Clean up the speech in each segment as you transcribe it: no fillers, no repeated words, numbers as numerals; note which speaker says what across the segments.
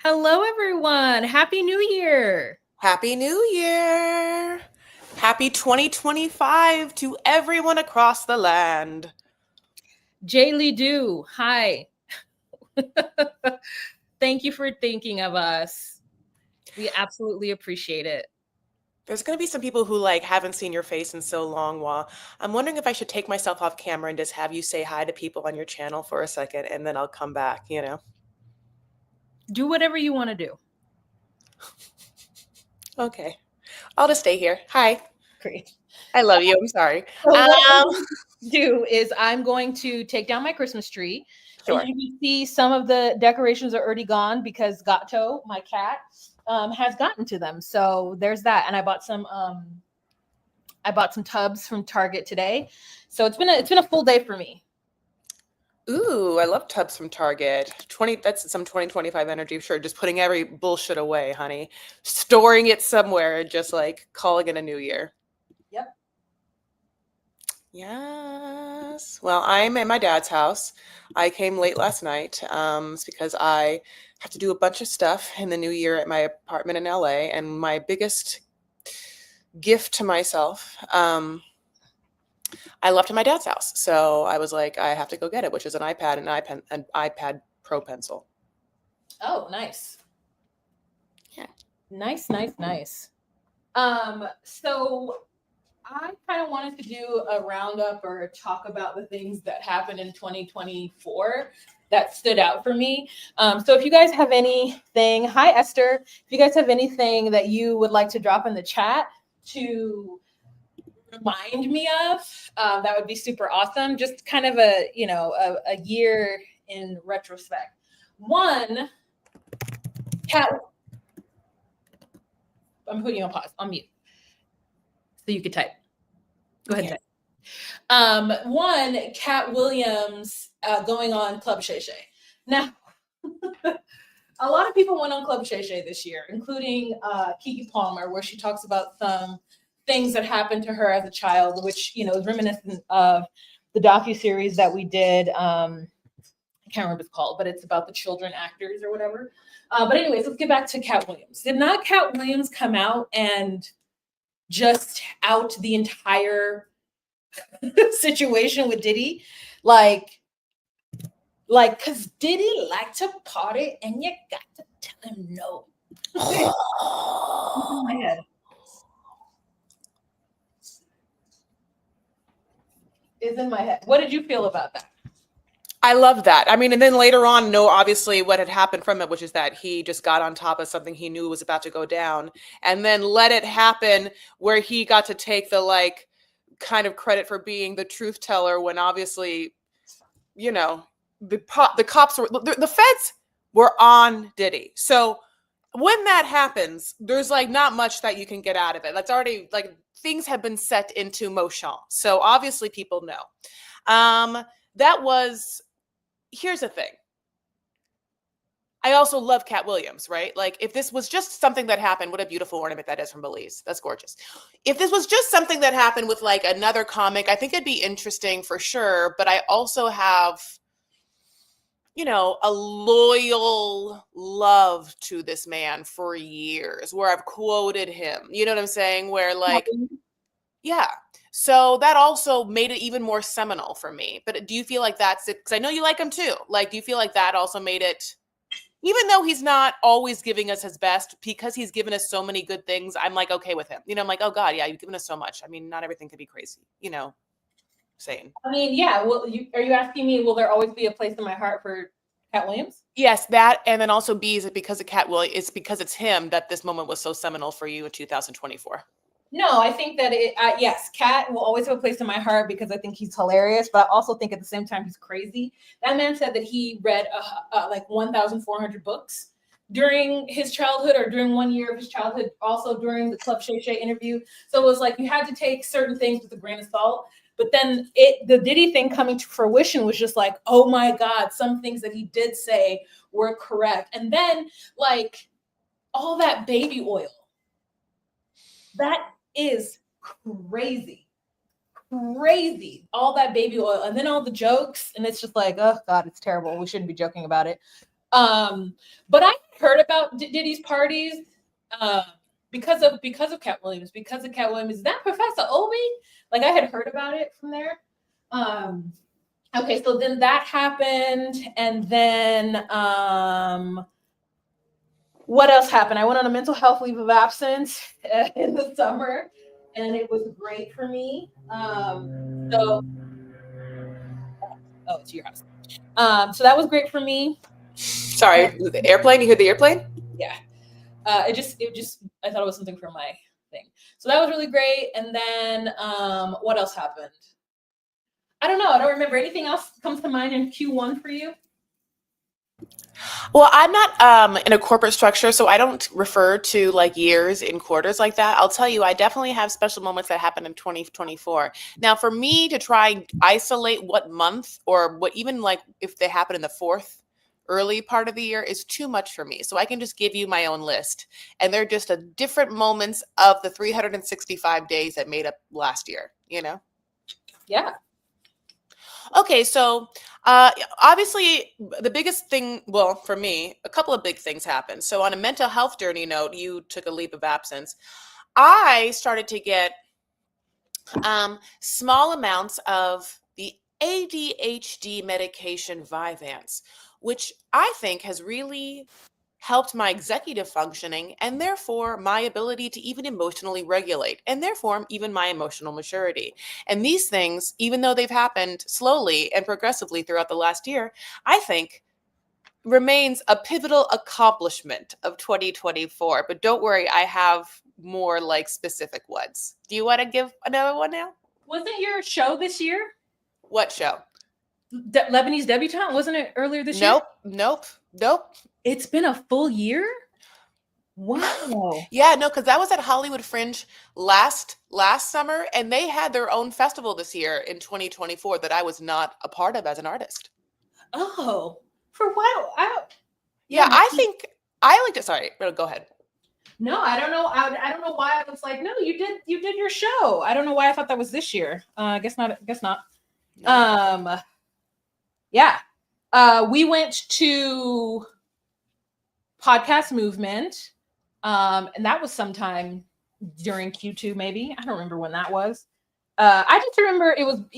Speaker 1: Hello, everyone. Happy New Year.
Speaker 2: Happy New Year! Happy 2025 to everyone across the land.
Speaker 1: Jay Lee Do. Hi. Thank you for thinking of us. We absolutely appreciate it.
Speaker 2: There's going to be some people who haven't seen your face in so long. While I'm wondering if I should take myself off camera and just have you say hi to people on your channel for a second, and then I'll come back.
Speaker 1: Do whatever you want to do.
Speaker 2: Okay. I'll just stay here. Hi.
Speaker 1: Great.
Speaker 2: I love you. I'm sorry.
Speaker 1: So, what
Speaker 2: Um,
Speaker 1: I'm going to do is I'm going to take down my Christmas tree. And
Speaker 2: sure.
Speaker 1: you can see some of the decorations are already gone because Gato, my cat, has gotten to them. So there's that. And I bought some tubs from Target today. So it's been a full day for me.
Speaker 2: Ooh, I love tubs from Target. That's some 2025 energy. Sure, just putting every bullshit away, honey. Storing it somewhere and just calling it a new year.
Speaker 1: Yep.
Speaker 2: Yes. Well, I'm at my dad's house. I came late last night. It's because I have to do a bunch of stuff in the new year at my apartment in LA. And my biggest gift to myself, I left at my dad's house. So I was like, I have to go get it, which is an iPad Pro pencil.
Speaker 1: Oh, nice.
Speaker 2: Yeah.
Speaker 1: Nice. So I kind of wanted to do a roundup or talk about the things that happened in 2024 that stood out for me. So if you guys have anything, hi Esther, if you guys have anything that you would like to drop in the chat to remind me of, that would be super awesome. Just kind of a year in retrospect. One, cat. I'm putting you on pause, on mute, so you could type. Go ahead and type. One, Cat Williams going on Club Shay Shay. Now, a lot of people went on Club Shay Shay this year, including Keke Palmer, where she talks about some things that happened to her as a child, which is reminiscent of the docuseries that we did. I can't remember what it's called, but it's about the children actors or whatever. But anyways, let's get back to Cat Williams. Did not Cat Williams come out and just out the entire situation with Diddy? Cause Diddy like to party and you got to tell him no. In my head. Is in my head. What did you feel about that?
Speaker 2: I love that. I mean, and then later on, obviously what had happened from it, which is that he just got on top of something he knew was about to go down and then let it happen where he got to take the kind of credit for being the truth teller when obviously, the cops were, the feds were on Diddy. So when that happens, there's not much that you can get out of it. That's already things have been set into motion. So obviously people know. Here's the thing. I also love Cat Williams, right? If this was just something that happened, what a beautiful ornament that is from Belize. That's gorgeous. If this was just something that happened with another comic, I think it'd be interesting for sure. But I also have, a loyal love to this man for years where I've quoted him. You know what I'm saying? Where yeah. So that also made it even more seminal for me. But do you feel like that's it? Because I know you like him too. Do you feel like that also made it, even though he's not always giving us his best, because he's given us so many good things, I'm okay with him. I'm like, oh God, yeah, you've given us so much. I mean, not everything could be crazy, saying.
Speaker 1: I mean, yeah. Well, are you asking me, will there always be a place in my heart for Cat Williams?
Speaker 2: Yes, that. And then also B, is it because of Cat Williams? It's because it's him that this moment was so seminal for you in 2024.
Speaker 1: No, I think that yes, Cat will always have a place in my heart because I think he's hilarious, but I also think at the same time he's crazy. That man said that he read 1,400 books during his childhood, or during 1 year of his childhood, also during the Club Shay Shay interview. So it was you had to take certain things with a grain of salt. But then the Diddy thing coming to fruition was just oh my God, some things that he did say were correct. And then all that baby oil, that is crazy. All that baby oil, and then all the jokes, and it's just oh God, it's terrible. We shouldn't be joking about it. But I heard about Diddy's parties because of Cat Williams. Because of Cat Williams, is that Professor Obi? Like, I had heard about it from there. Okay, so then that happened, and then what else happened? I went on a mental health leave of absence in the summer, and it was great for me. So, oh, it's your house. So that was great for me.
Speaker 2: Sorry, the airplane. You hear the airplane?
Speaker 1: Yeah. I thought it was something for my thing. So that was really great. And then what else happened? I don't know. I don't remember. Anything else comes to mind in Q1 for you?
Speaker 2: Well, I'm not in a corporate structure, so I don't refer to like years in quarters like that. I'll tell you, I definitely have special moments that happen in 2024. Now, for me to try and isolate what month or what even like if they happen in the fourth early part of the year is too much for me. So I can just give you my own list. And they're just a different moments of the 365 days that made up last year, you know?
Speaker 1: Yeah.
Speaker 2: Okay, so obviously the biggest thing, well, for me, a couple of big things happened. So on a mental health journey note, you took a leave of absence. I started to get small amounts of the ADHD medication Vyvanse, which I think has really helped my executive functioning and therefore my ability to even emotionally regulate and therefore even my emotional maturity. And these things, even though they've happened slowly and progressively throughout the last year, I think remains a pivotal accomplishment of 2024. But don't worry, I have more like specific ones. Do you want to give another one now?
Speaker 1: Wasn't your show this year?
Speaker 2: What show?
Speaker 1: Lebanese Debutante? Wasn't it earlier this year?
Speaker 2: Nope.
Speaker 1: It's been a full year? Wow.
Speaker 2: Yeah, no, because that was at Hollywood Fringe last summer, and they had their own festival this year in 2024 that I was not a part of as an artist.
Speaker 1: Oh, for what?
Speaker 2: I think I liked it. Sorry, go ahead.
Speaker 1: No, I don't know. I don't know why I was like, no, you did your show. I don't know why I thought that was this year. I guess not. No. Yeah. We went to Podcast Movement. And that was sometime during Q2, maybe. I don't remember when that was. I just remember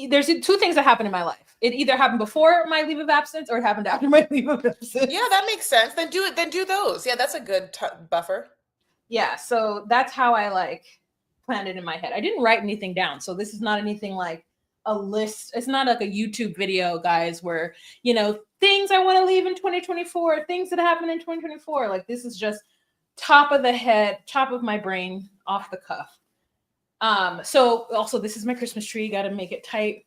Speaker 1: there's two things that happened in my life. It either happened before my leave of absence or it happened after my leave of absence.
Speaker 2: Yeah, that makes sense. Then do those. Yeah, that's a good buffer.
Speaker 1: Yeah, so that's how I planned it in my head. I didn't write anything down. So this is not anything like a list. It's not like a YouTube video, guys, where, things I want to leave in 2024, things that happen in 2024. Like, this is just top of the head, top of my brain, off the cuff. So also this is my Christmas tree. Got to make it tight.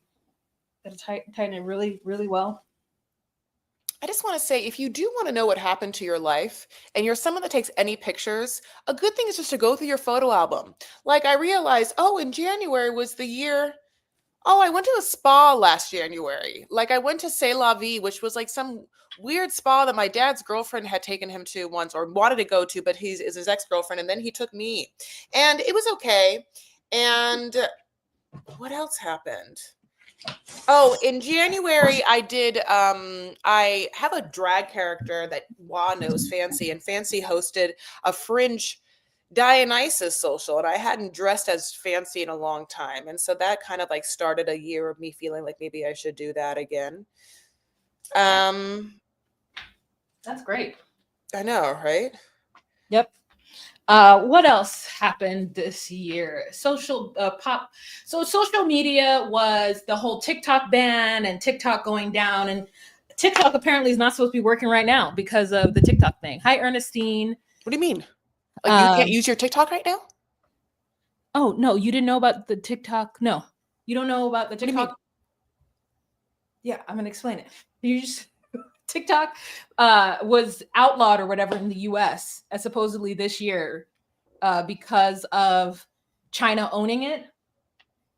Speaker 1: Got to tighten it really, really well.
Speaker 2: I just want to say, if you do want to know what happened to your life and you're someone that takes any pictures, a good thing is just to go through your photo album. Like, I realized, in January was the year. I went to a spa last January. Like, I went to C'est La Vie, which was like some weird spa that my dad's girlfriend had taken him to once or wanted to go to, but he's his ex-girlfriend. And then he took me and it was okay. And what else happened? In January, I did, I have a drag character that knows Fancy, and Fancy hosted a Fringe Dionysus social, and I hadn't dressed as Fancy in a long time. And so that kind of like started a year of me feeling like maybe I should do that again.
Speaker 1: That's great.
Speaker 2: I know, right?
Speaker 1: Yep. What else happened this year? Social media was the whole TikTok ban and TikTok going down, and TikTok apparently is not supposed to be working right now because of the TikTok thing. Hi, Ernestine.
Speaker 2: What do you mean? Like, you can't use your TikTok right now?
Speaker 1: Oh, no, you didn't know about the TikTok? No, you don't know about the TikTok? Yeah, I'm going to explain it. TikTok was outlawed or whatever in the US as supposedly this year because of China owning it.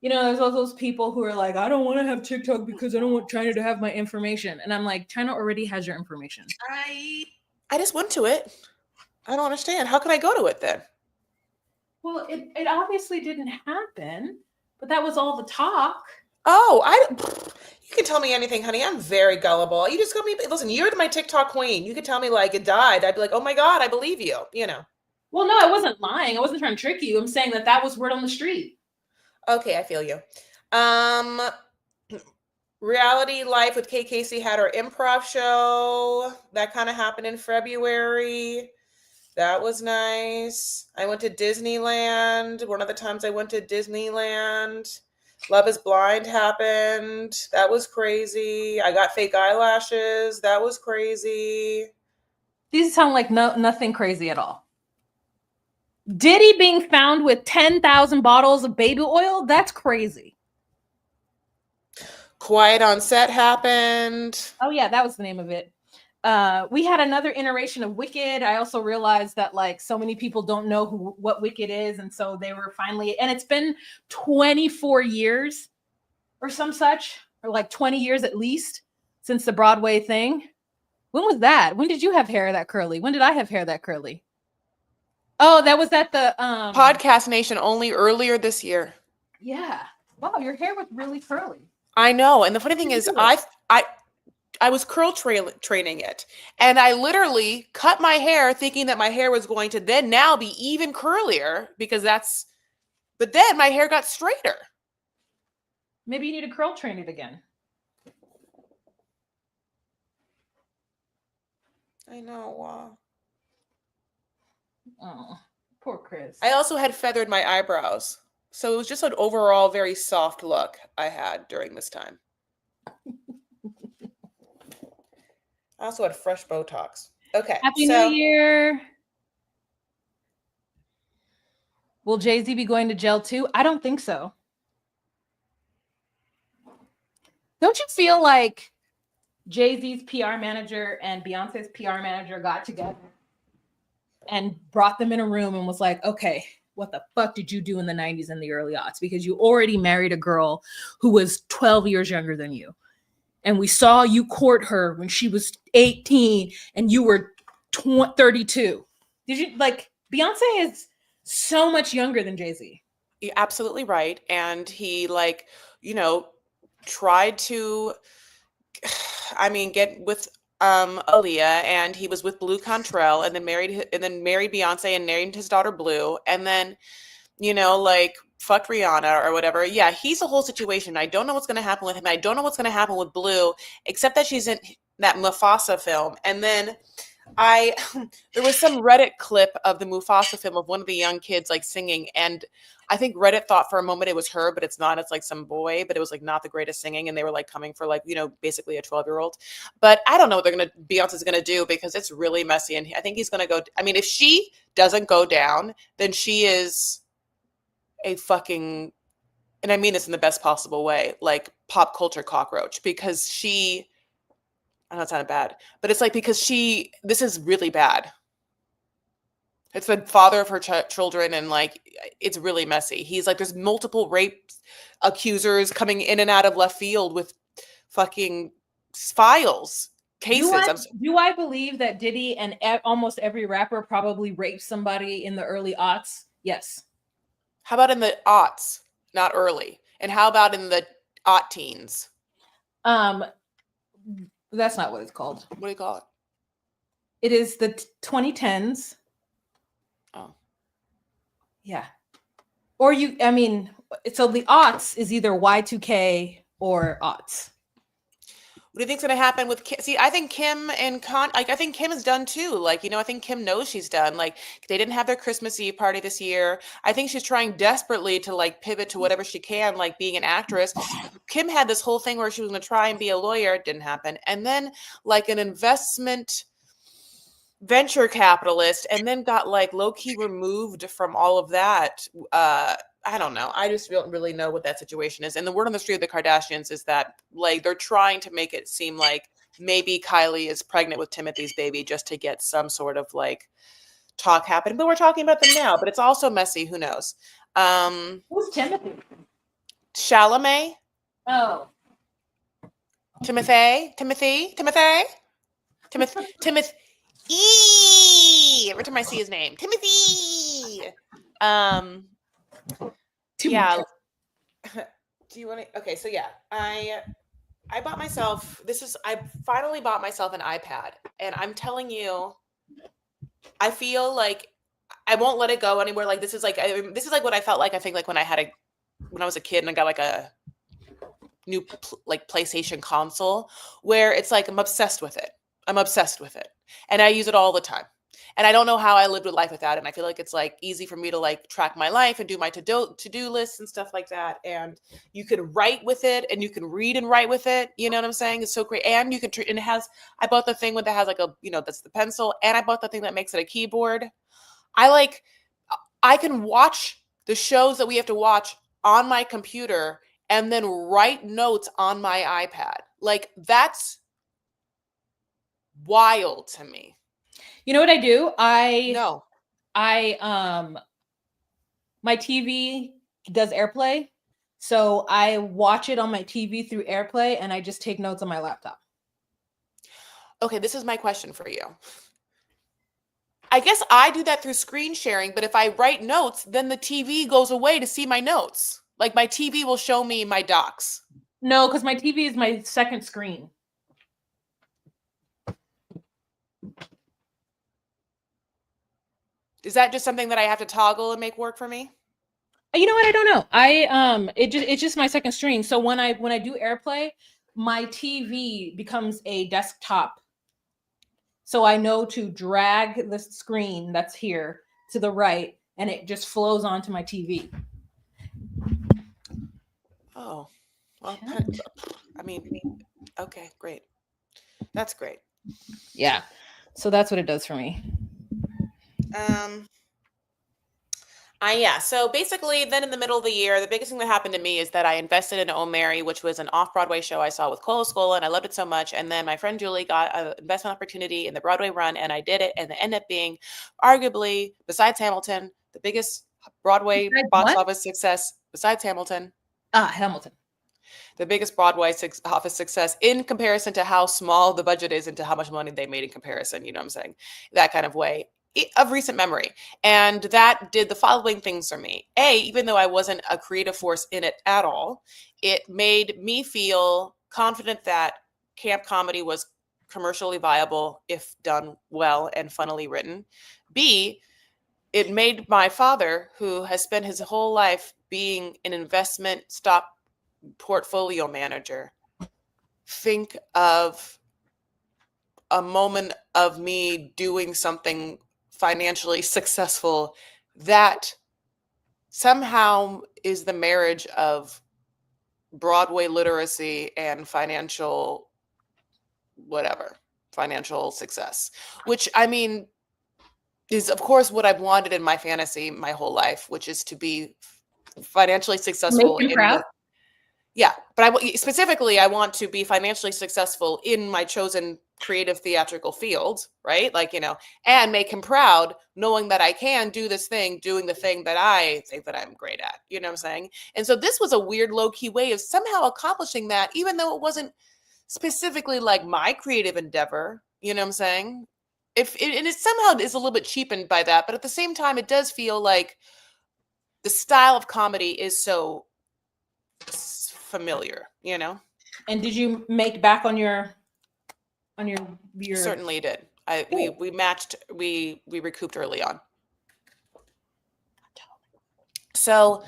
Speaker 1: There's all those people who are like, I don't want to have TikTok because I don't want China to have my information. And I'm like, China already has your information.
Speaker 2: I just went to it. I don't understand. How can I go to it then?
Speaker 1: Well, it obviously didn't happen, but that was all the talk.
Speaker 2: You can tell me anything, honey. I'm very gullible. You just got me. Listen, you're my TikTok queen. You could tell me like it died. I'd be like, oh my God, I believe you. You know.
Speaker 1: Well, no, I wasn't lying. I wasn't trying to trick you. I'm saying that was word on the street.
Speaker 2: Okay, I feel you. Reality Life with Kate Casey had her improv show. That kind of happened in February. That was nice. I went to Disneyland. One of the times I went to Disneyland. Love is Blind happened. That was crazy. I got fake eyelashes. That was crazy.
Speaker 1: These sound like nothing crazy at all. Diddy being found with 10,000 bottles of baby oil? That's crazy.
Speaker 2: Quiet on Set happened.
Speaker 1: Oh yeah, that was the name of it. We had another iteration of Wicked. I also realized that like so many people don't know what Wicked is, and so they were finally, and it's been 24 years or some such, or like 20 years at least since the Broadway thing. When was that? When did you have hair that curly? When did I have hair that curly? Oh, that was at the
Speaker 2: Podcast Nation only earlier this year.
Speaker 1: Yeah. Wow, your hair was really curly.
Speaker 2: I know, and the funny thing is, I was curl training it, and I literally cut my hair thinking that my hair was going to then now be even curlier because but then my hair got straighter.
Speaker 1: Maybe you need to curl train it again.
Speaker 2: I know.
Speaker 1: Oh, poor Chris.
Speaker 2: I also had feathered my eyebrows, so it was just an overall very soft look I had during this time. I also had fresh Botox. Okay.
Speaker 1: Happy New Year. Will Jay-Z be going to jail too? I don't think so. Don't you feel like Jay-Z's PR manager and Beyonce's PR manager got together and brought them in a room and was like, okay, what the fuck did you do in the 90s and the early aughts? Because you already married a girl who was 12 years younger than you. And we saw you court her when she was 18 and you were 32. Did you like Beyonce is so much younger than Jay-Z?
Speaker 2: You're absolutely right. And he tried to, get with Aaliyah, and he was with Blue Cantrell and then married Beyonce and named his daughter Blue. And then, fucked Rihanna or whatever. Yeah, he's a whole situation. I don't know what's going to happen with him. I don't know what's going to happen with Blue, except that she's in that Mufasa film. And then there was some Reddit clip of the Mufasa film of one of the young kids like singing. And I think Reddit thought for a moment it was her, but it's not. It's like some boy, but it was like not the greatest singing. And they were like coming for like, basically a 12-year-old. But I don't know what Beyonce's going to do because it's really messy. And I think he's going to go. I mean, if she doesn't go down, then she is a fucking, and I mean this in the best possible way, like pop culture cockroach, because I know it sounded bad, but it's like because this is really bad. It's the father of her children, and like it's really messy. He's like, there's multiple rape accusers coming in and out of left field with fucking cases.
Speaker 1: Do I believe that Diddy and almost every rapper probably raped somebody in the early aughts? Yes.
Speaker 2: How about in the aughts, not early? And how about in the aught teens?
Speaker 1: That's not what it's called.
Speaker 2: What do you call it?
Speaker 1: It is the 2010s.
Speaker 2: Oh.
Speaker 1: Yeah. Or so the aughts is either Y2K or aughts.
Speaker 2: What do you think's going to happen with Kim? See, I think Kim and I think Kim is done too. Like, I think Kim knows she's done. Like, they didn't have their Christmas Eve party this year. I think she's trying desperately to like pivot to whatever she can, like being an actress. Kim had this whole thing where she was going to try and be a lawyer. It didn't happen. And then like an investment venture capitalist, and then got like low-key removed from all of that. I don't know. I just don't really know what that situation is. And the word on the street of the Kardashians is that like they're trying to make it seem like maybe Kylie is pregnant with Timothy's baby just to get some sort of like talk happening. But we're talking about them now. But it's also messy. Who knows?
Speaker 1: Who's Timothy?
Speaker 2: Chalamet.
Speaker 1: Oh.
Speaker 2: Timothy. Every time I see his name, Timothy. Yeah. Do you want to? Okay, so yeah, I finally bought myself an iPad, and I'm telling you, I feel like I won't let it go anywhere. Like this is like what I felt like. I think like when I was a kid and I got like a new like PlayStation console, where it's like I'm obsessed with it. I'm obsessed with it, and I use it all the time. And I don't know how I lived with life without it. And I feel like it's like easy for me to like track my life and do my to-do lists and stuff like that. And you can write with it, and you can read and write with it. You know what I'm saying? It's so great. And you can, and it has, I bought the thing that has like a, that's the pencil. And I bought the thing that makes it a keyboard. I can watch the shows that we have to watch on my computer and then write notes on my iPad. Like that's wild to me.
Speaker 1: You know what I do?
Speaker 2: No.
Speaker 1: My TV does AirPlay. So I watch it on my TV through AirPlay and I just take notes on my laptop.
Speaker 2: Okay, this is my question for you. I guess I do that through screen sharing, but if I write notes, then the TV goes away to see my notes. Like my TV will show me my docs.
Speaker 1: No, because my TV is my second screen.
Speaker 2: Is that just something that I have to toggle and make work for me?
Speaker 1: You know what? I don't know. It's just my second screen. So when I do AirPlay, my TV becomes a desktop. So I know to drag the screen that's here to the right, and it just flows onto my TV.
Speaker 2: Oh, well, I mean, okay, great. That's great.
Speaker 1: Yeah. So that's what it does for me.
Speaker 2: Yeah. So basically, then in the middle of the year, the biggest thing that happened to me is that I invested in Oh Mary, which was an off-Broadway show I saw with Cole Scola, and I loved it so much. And then my friend Julie got an investment opportunity in the Broadway run, and I did it, and it ended up being arguably, besides Hamilton, the biggest Broadway box office success besides Hamilton.
Speaker 1: Hamilton.
Speaker 2: The biggest Broadway office success in comparison to how small the budget is and to how much money they made in comparison. You know what I'm saying? That kind of way of recent memory. And that did the following things for me. Even though I wasn't a creative force in it at all, it made me feel confident that camp comedy was commercially viable if done well and funnily written. B, it made my father, who has spent his whole life being an investment stock portfolio manager, think of a moment of me doing something financially successful that somehow is the marriage of Broadway literacy and financial success, which I mean is of course what I've wanted in my fantasy my whole life, which is to be financially successful
Speaker 1: Make him proud.
Speaker 2: Yeah, but I want to be financially successful in my chosen creative theatrical field, right? Like, and make him proud, knowing that I can do this thing, doing the thing that I think that I'm great at. You know what I'm saying? And so this was a weird low-key way of somehow accomplishing that, even though it wasn't specifically like my creative endeavor. You know what I'm saying? And it somehow is a little bit cheapened by that, but at the same time, it does feel like the style of comedy is so familiar,
Speaker 1: And did you make back on your
Speaker 2: Certainly did. We matched, we recouped early on. So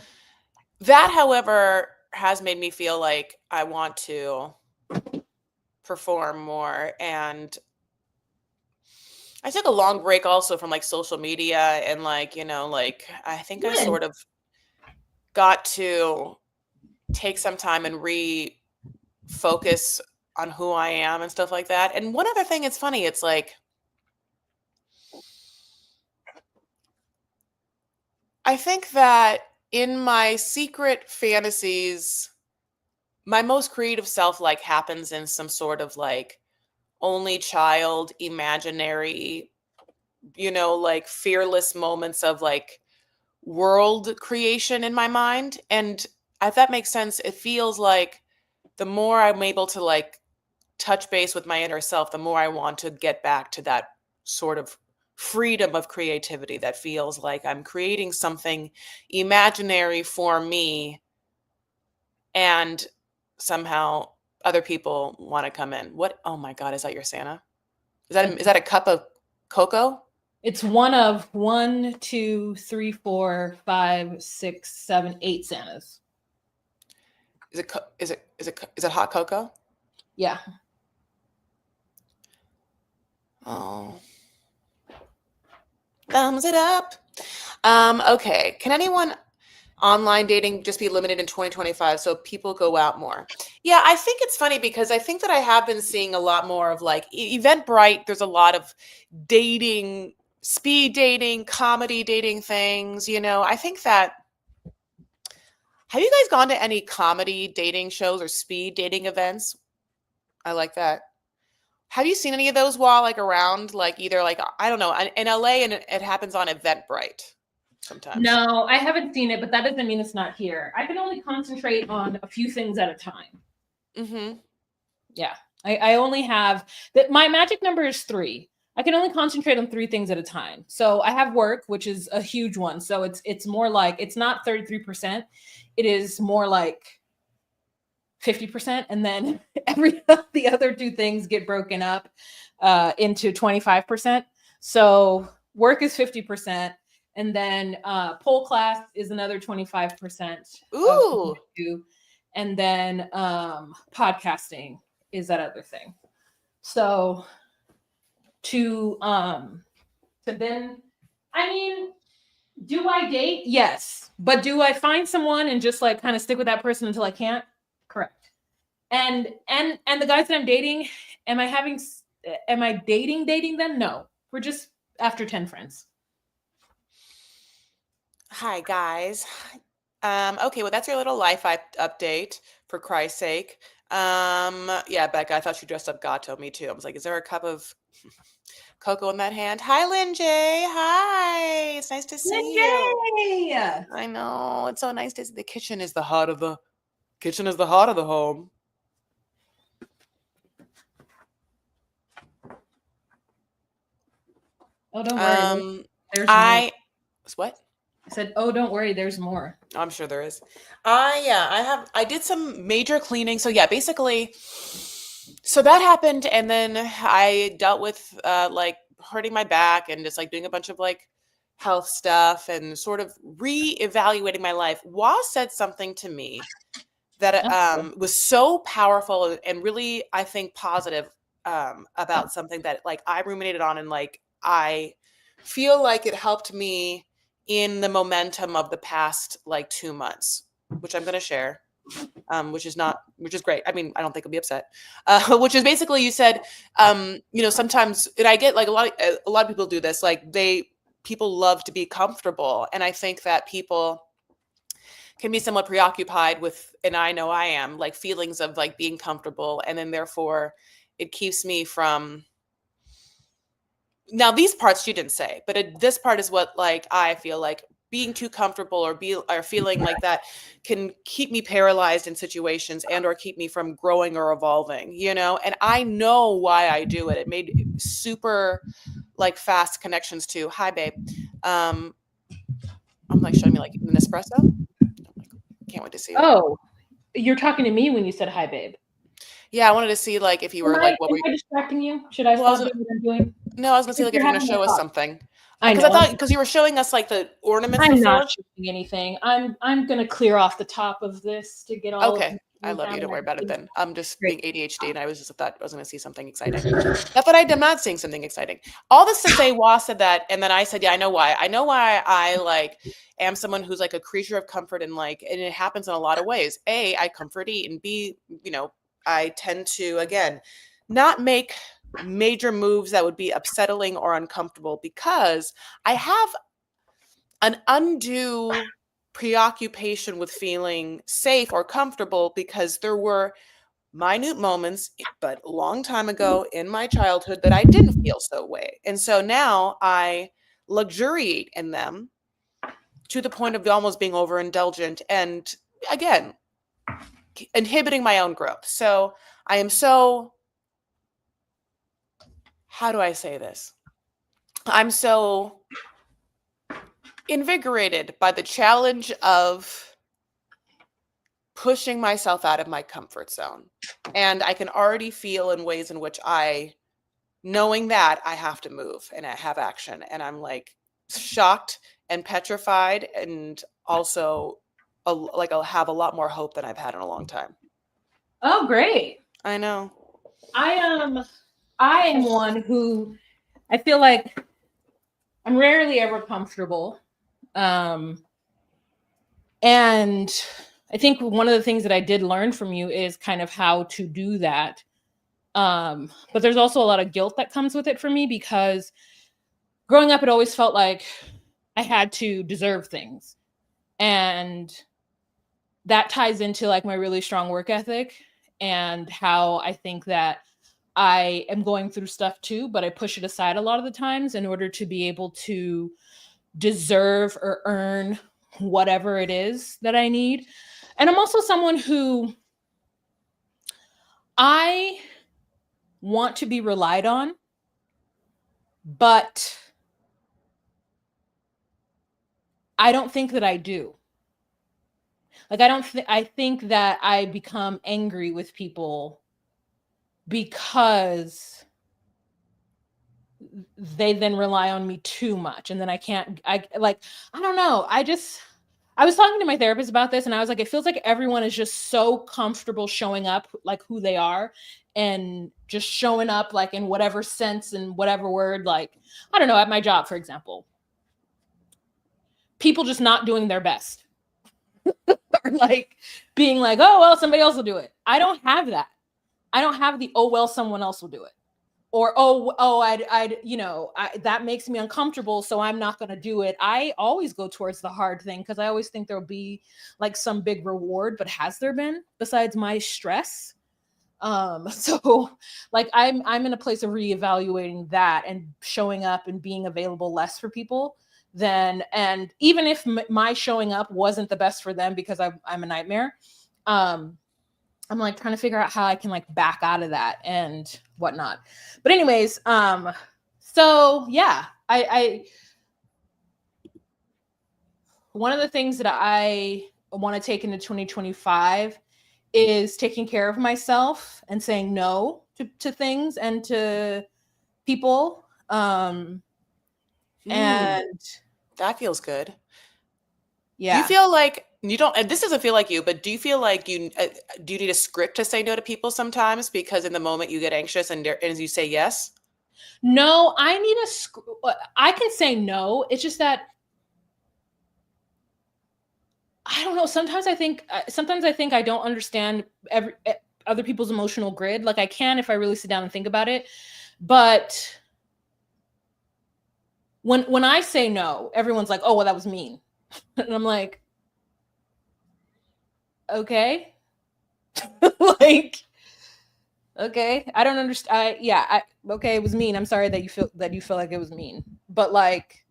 Speaker 2: that, however, has made me feel like I want to perform more. And I took a long break also from like social media and like, I think I sort of got to take some time and refocus on who I am and stuff like that. And one other thing, it's funny, it's like, I think that in my secret fantasies, my most creative self like happens in some sort of like only child, imaginary, like fearless moments of like world creation in my mind. And if that makes sense, it feels like the more I'm able to like touch base with my inner self, the more I want to get back to that sort of freedom of creativity that feels like I'm creating something imaginary for me and somehow other people want to come in. What? Oh my God, is that your Santa? Is that a cup of cocoa?
Speaker 1: It's one of 1, 2, 3, 4, 5, 6, 7, 8 Santas.
Speaker 2: Is it hot cocoa?
Speaker 1: Yeah.
Speaker 2: Oh, thumbs it up. Okay. Can anyone online dating just be limited in 2025 so people go out more? Yeah, I think it's funny because I think that I have been seeing a lot more of like Eventbrite. There's a lot of dating, speed dating, comedy dating things. I think that. Have you guys gone to any comedy dating shows or speed dating events? I like that. Have you seen any of those while like around like either like I don't know in LA, and it happens on Eventbrite sometimes?
Speaker 1: No, I haven't seen it, but that doesn't mean it's not here. I can only concentrate on a few things at a time.
Speaker 2: Mm-hmm.
Speaker 1: Yeah. I only have that. My magic number is 3. I can only concentrate on 3 things at a time. So I have work, which is a huge one. So it's more like, it's not 33%. It is more like 50%. And then the other 2 things get broken up into 25%. So work is 50%. And then pole class is another 25%.
Speaker 2: Ooh.
Speaker 1: And then podcasting is that other thing. So to then, I mean, do I date? Yes. But do I find someone and just like kind of stick with that person until I can't? Correct. And the guys that I'm dating, am I dating them? No. We're just after 10 friends.
Speaker 2: Hi guys. Okay, well that's your little life update, for Christ's sake. Yeah, Becca, I thought you dressed up Gato. Me too. I was like, is there a cup of cocoa in that hand? Hi, Lynn J. Hi. It's nice to see you. I know. It's so nice to see. The kitchen is the heart of the home.
Speaker 1: Oh, don't worry. There's
Speaker 2: more. What?
Speaker 1: I said, oh, don't worry, there's more.
Speaker 2: I'm sure there is. I did some major cleaning. So yeah, basically, so that happened. And then I dealt with like hurting my back and just like doing a bunch of like health stuff and sort of reevaluating my life. Wah said something to me that was so powerful and really, I think, positive about something that like I ruminated on, and like I feel like it helped me in the momentum of the past like 2 months, which I'm going to share, which is great. I mean, I don't think I'll be upset. Which is basically, you said, sometimes, and I get like a lot of people do this, like people love to be comfortable. And I think that people can be somewhat preoccupied with, and I know I am, like feelings of like being comfortable. And then therefore it keeps me from, now these parts she didn't say, but this part is what like I feel like being too comfortable or feeling like that can keep me paralyzed in situations and or keep me from growing or evolving, and I know why I do it. It made super like fast connections to, hi babe. I'm like showing me like an espresso. Can't wait to see it.
Speaker 1: Oh, you're talking to me when you said hi babe.
Speaker 2: Yeah, I wanted to see like if you were like, what were you
Speaker 1: distracting you? Should I stop doing what I'm doing?
Speaker 2: No, I was gonna say like if you're gonna show us something.
Speaker 1: I
Speaker 2: Because I thought, because you were showing us like the ornaments
Speaker 1: I'm
Speaker 2: before.
Speaker 1: not showing anything. I'm gonna clear off the top of this to get all.
Speaker 2: Okay, I love you. Don't worry about it then. I'm just being ADHD, and I was just thought I was gonna see something exciting. Not that I'm not seeing something exciting. All this to say, Wah said that, and then I said, yeah, I know why. I know why I like am someone who's like a creature of comfort, and like, and it happens in a lot of ways. A, I comfort eat, and B, I tend to, again, not make major moves that would be upsetting or uncomfortable because I have an undue preoccupation with feeling safe or comfortable, because there were minute moments, but a long time ago in my childhood, that I didn't feel so way. And so now I luxuriate in them to the point of almost being overindulgent and, again, inhibiting my own growth. So I am so, how do I say this? I'm so invigorated by the challenge of pushing myself out of my comfort zone. And I can already feel in ways in which knowing that I have to move and I have action. And I'm like shocked and petrified, and also like I'll have a lot more hope than I've had in a long time.
Speaker 1: Oh, great.
Speaker 2: I know.
Speaker 1: I am one who I feel like I'm rarely ever comfortable. And I think one of the things that I did learn from you is kind of how to do that. But there's also a lot of guilt that comes with it for me, because growing up, it always felt like I had to deserve things. And that ties into like my really strong work ethic and how I think that I am going through stuff too, but I push it aside a lot of the times in order to be able to deserve or earn whatever it is that I need. And I'm also someone who I want to be relied on, but I don't think that I do. Like, I think that I become angry with people because they then rely on me too much. And then I don't know. I was talking to my therapist about this, and I was like, it feels like everyone is just so comfortable showing up like who they are, and just showing up like in whatever sense and whatever word, like, I don't know, at my job, for example, people just not doing their best. Or like being like, oh, well, somebody else will do it. I don't have that. I don't have the, oh, well, someone else will do it. Or, that makes me uncomfortable, so I'm not going to do it. I always go towards the hard thing, because I always think there'll be like some big reward, but has there been besides my stress? So like I'm in a place of reevaluating that and showing up and being available less for people than, and even if my showing up wasn't the best for them because I'm a nightmare, I'm like trying to figure out how I can like back out of that and whatnot. But anyways, so yeah, I one of the things that I want to take into 2025 is taking care of myself and saying no to things and to people. And
Speaker 2: that feels good.
Speaker 1: Yeah.
Speaker 2: Do you feel like you don't, and this doesn't feel like you, but do you feel like do you need a script to say no to people sometimes, because in the moment you get anxious and you say yes?
Speaker 1: No, I need I can say no. It's just that I don't know. Sometimes I think I don't understand other people's emotional grid. Like I can if I really sit down and think about it. But when I say no, everyone's like, "Oh, well, that was mean," and I'm like, "Okay, like, okay, I don't understand. Okay, it was mean. I'm sorry that you feel like it was mean, but like,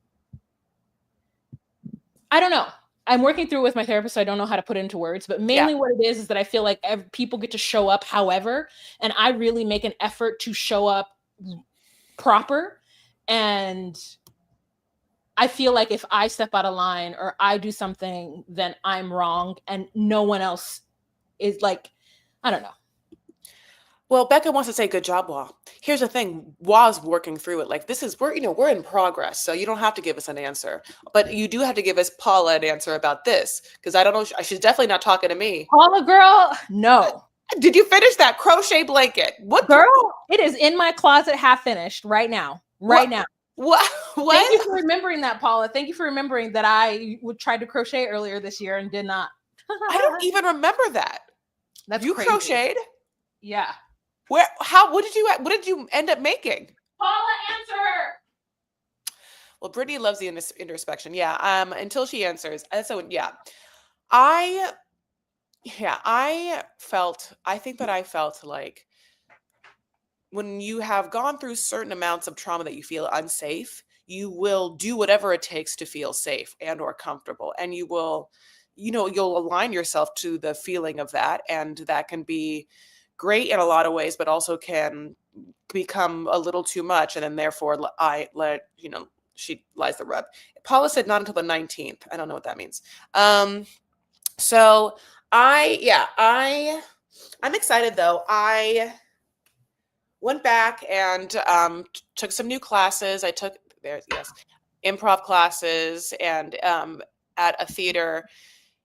Speaker 1: I don't know." I'm working through it with my therapist, so I don't know how to put it into words, but mainly what it is that I feel like people get to show up however, and I really make an effort to show up proper. And I feel like if I step out of line or I do something, then I'm wrong, and no one else is like, I don't know.
Speaker 2: Well, Becca wants to say good job, Wah. Here's the thing, Wah's working through it. Like we're in progress, so you don't have to give us an answer. But you do have to give us Paula an answer about this, because I don't know, she's definitely not talking to me.
Speaker 1: Paula, girl, no.
Speaker 2: Did you finish that crochet blanket? What?
Speaker 1: Girl, it is in my closet, half finished right now. Now.
Speaker 2: What?
Speaker 1: Thank you for remembering that, Paula. Thank you for remembering that I tried to crochet earlier this year and did not.
Speaker 2: I don't even remember that.
Speaker 1: That's
Speaker 2: you
Speaker 1: crazy.
Speaker 2: Crocheted?
Speaker 1: Yeah.
Speaker 2: Where? What did you end up making?
Speaker 1: Paula, answer her.
Speaker 2: Well, Brittany loves the introspection. Yeah. Until she answers. So yeah, I think that I felt like when you have gone through certain amounts of trauma that you feel unsafe, you will do whatever it takes to feel safe and or comfortable, and you will, you'll align yourself to the feeling of that, and that can be great in a lot of ways, but also can become a little too much, and then therefore she lies the rub. Paula said not until the 19th. I don't know what that means. So I'm excited though. I went back and took some new classes. I took improv classes and at a theater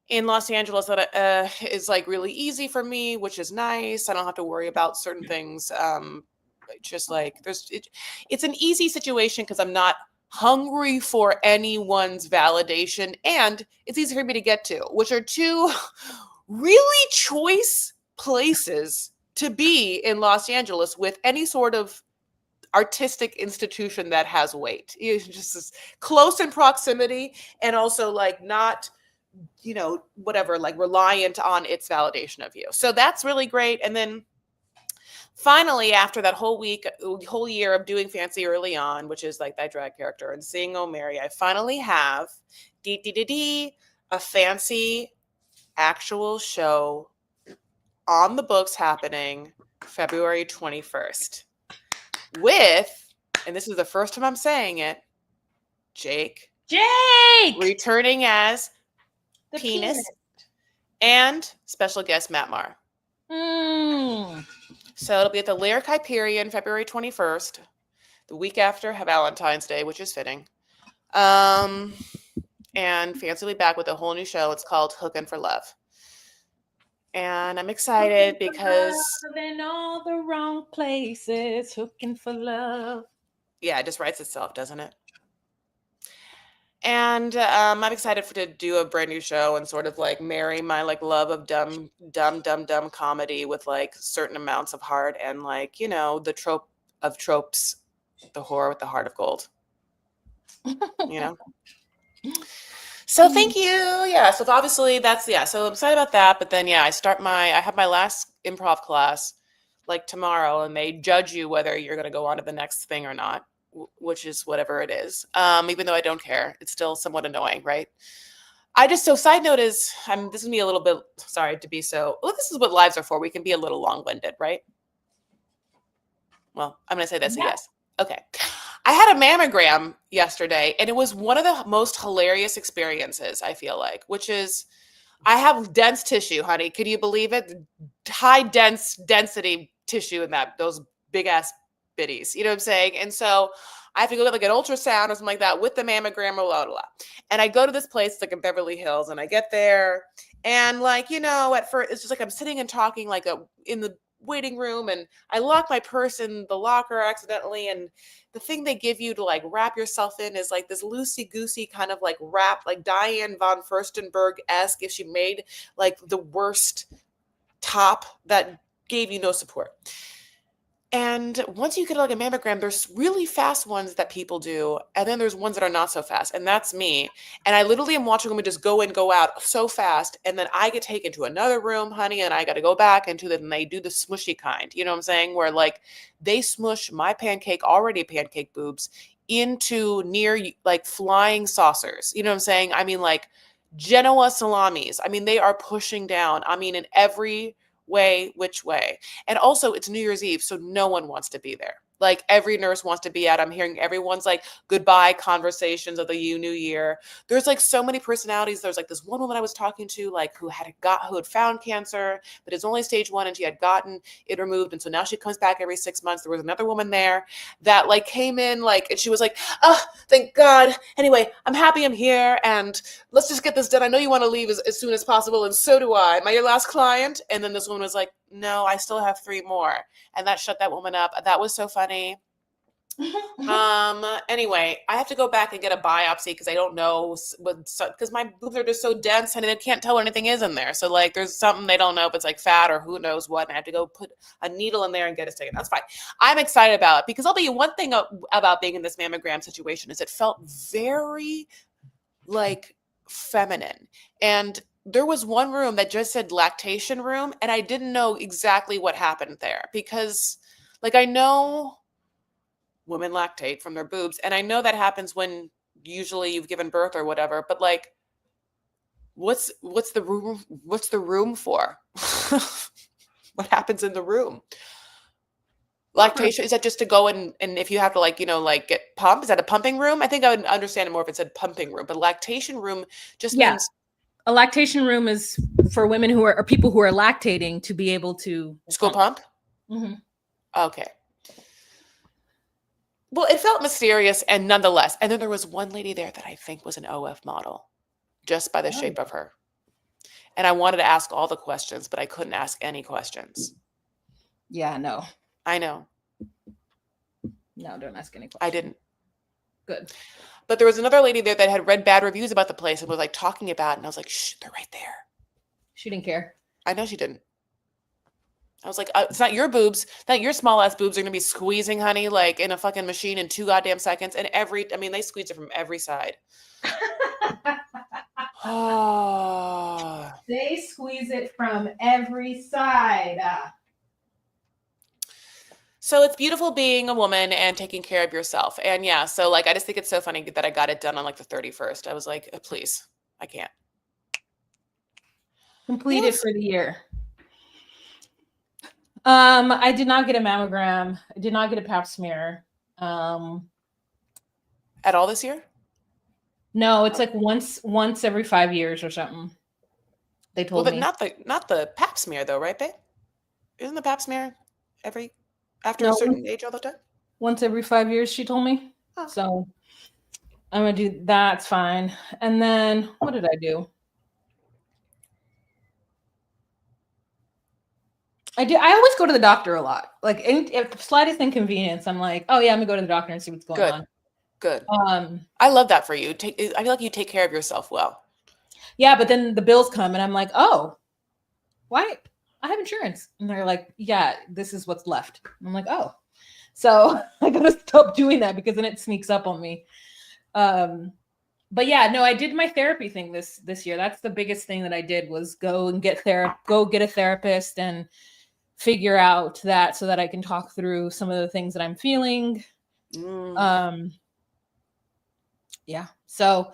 Speaker 2: in Los Angeles that is like really easy for me, which is nice. I don't have to worry about certain things. Just like it's an easy situation because I'm not hungry for anyone's validation, and it's easy for me to get to, which are two really choice places to be in Los Angeles with any sort of artistic institution that has weight. It's just close in proximity and also like not, whatever, like reliant on its validation of you. So that's really great. And then finally, after that whole year of doing fancy early on, which is like that drag character and seeing Oh Mary, I finally have a fancy actual show on the books happening February 21st with, and this is the first time I'm saying it, Jake returning as the penis and special guest Matt Marr. So it'll be at the Lyric Hyperion February 21st, the week after Valentine's Day, which is fitting. And fancily back with a whole new show. It's called Hookin' for Love. And I'm excited because
Speaker 1: in all the wrong places, hooking for love.
Speaker 2: Yeah, it just writes itself, doesn't it? And I'm excited to do a brand new show and sort of like marry my like love of dumb comedy with like certain amounts of heart and like, the trope of tropes, the whore with the heart of gold. So thank you. Yeah. So obviously so I'm excited about that. But then, I have my last improv class like tomorrow, and they judge you whether you're going to go on to the next thing or not, which is whatever it is. Even though I don't care, it's still somewhat annoying, right? Side note is, this is me a little bit, sorry to be this is what lives are for. We can be a little long-winded, right? Well, I'm going to say that's a yes. Okay. I had a mammogram yesterday, and it was one of the most hilarious experiences, I feel like, which is I have dense tissue, honey. Could you believe it? High density tissue in those big ass bitties. You know what I'm saying? And so I have to go get like an ultrasound or something like that with the mammogram, blah, blah, blah. And I go to this place like in Beverly Hills, and I get there, and like, at first it's just like I'm sitting and talking like in the waiting room, and I lock my purse in the locker accidentally, and the thing they give you to like wrap yourself in is like this loosey-goosey kind of like wrap, like Diane von Furstenberg-esque if she made like the worst top that gave you no support. And once you get like a mammogram, there's really fast ones that people do, and then there's ones that are not so fast, and that's me. And I literally am watching them just go in, go out so fast, and then I get taken to another room, honey, and I got to go back into and they do the smushy kind, you know what I'm saying? Where like they smush my already pancake boobs into near like flying saucers, you know what I'm saying? I mean, like Genoa salamis. I mean, they are pushing down. I mean, in every which way. And also it's New Year's Eve, so no one wants to be there. Like every nurse wants to be at. I'm hearing everyone's like goodbye conversations of the new year. There's like so many personalities. There's like this one woman I was talking to, like who had found cancer, but it's only stage 1, and she had gotten it removed. And so now she comes back every 6 months. There was another woman there that like came in like, and she was like, oh, thank God. Anyway, I'm happy I'm here, and let's just get this done. I know you want to leave as soon as possible, and so do I. Am I your last client? And then this woman was like, no, I still have 3 more. And that shut that woman up. That was so funny. Anyway, I have to go back and get a biopsy because I don't know because my boobs are just so dense and they can't tell what anything is in there. So like there's something they don't know if it's like fat or who knows what, and I have to go put a needle in there and get it taken. That's fine. I'm excited about it because I'll tell you one thing about being in this mammogram situation is it felt very like feminine. And there was one room that just said lactation room, and I didn't know exactly what happened there because like I know women lactate from their boobs, and I know that happens when usually you've given birth or whatever, but like what's the room for? What happens in the room? Lactation, is that just to go and if you have to like, like get pumped? Is that a pumping room? I think I would understand it more if it said pumping room, but lactation room just means
Speaker 1: A lactation room is for women who are or people who are lactating to be able to
Speaker 2: School pump?
Speaker 1: Mm-hmm.
Speaker 2: Okay. Well, it felt mysterious and nonetheless. And then there was one lady there that I think was an OF model just by the shape of her. And I wanted to ask all the questions, but I couldn't ask any questions.
Speaker 1: Yeah, no.
Speaker 2: I know.
Speaker 1: No, don't ask any questions.
Speaker 2: I didn't.
Speaker 1: Good.
Speaker 2: But there was another lady there that had read bad reviews about the place and was like talking about it. And I was like, shh, they're right there.
Speaker 1: She didn't care.
Speaker 2: I know she didn't. I was like, it's not your boobs. Not your small ass boobs are going to be squeezing, honey, like in a fucking machine in 2 goddamn seconds. And they squeeze it from every side. Oh.
Speaker 1: They squeeze it from every side.
Speaker 2: So it's beautiful being a woman and taking care of yourself. And yeah, so like, I just think it's so funny that I got it done on like the 31st. I was like, please, I can't.
Speaker 1: Completed for the year. I did not get a mammogram. I did not get a pap smear.
Speaker 2: At all this year?
Speaker 1: No, it's like once every 5 years or something. They told me.
Speaker 2: But not the pap smear though, right, babe? Isn't the pap smear after a certain age all the time?
Speaker 1: Once every 5 years, she told me. Oh. So I'm gonna do that's fine. And then what did I do? I always go to the doctor a lot. Like if the slightest inconvenience, I'm like, oh yeah, I'm gonna go to the doctor and see what's going on.
Speaker 2: Good. I love that for you. I feel like you take care of yourself well.
Speaker 1: Yeah, but then the bills come and I'm like, oh, why? I have insurance. And they're like, yeah, this is what's left. And I'm like, oh. So I gotta stop doing that because then it sneaks up on me. But yeah, no, I did my therapy thing this year. That's the biggest thing that I did was go get a therapist and figure out that so that I can talk through some of the things that I'm feeling. Yeah. So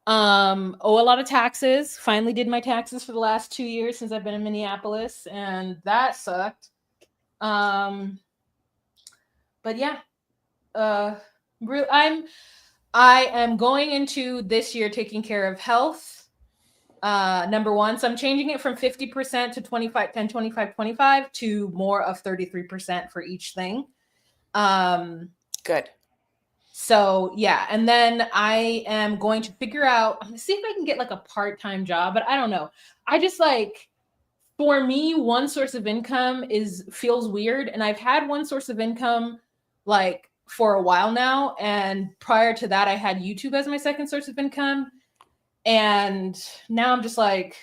Speaker 1: owe a lot of taxes. Finally did my taxes for the last 2 years since I've been in Minneapolis, and that sucked. But yeah. I am going into this year taking care of health. Number one. So I'm changing it from 50% to 25, 10, 25, 25 to more of 33% for each thing.
Speaker 2: Good.
Speaker 1: So yeah. And then I am going to figure out, I'm gonna see if I can get like a part-time job, but I don't know. I just like, for me, one source of income feels weird. And I've had one source of income like for a while now. And prior to that, I had YouTube as my second source of income. And now I'm just like,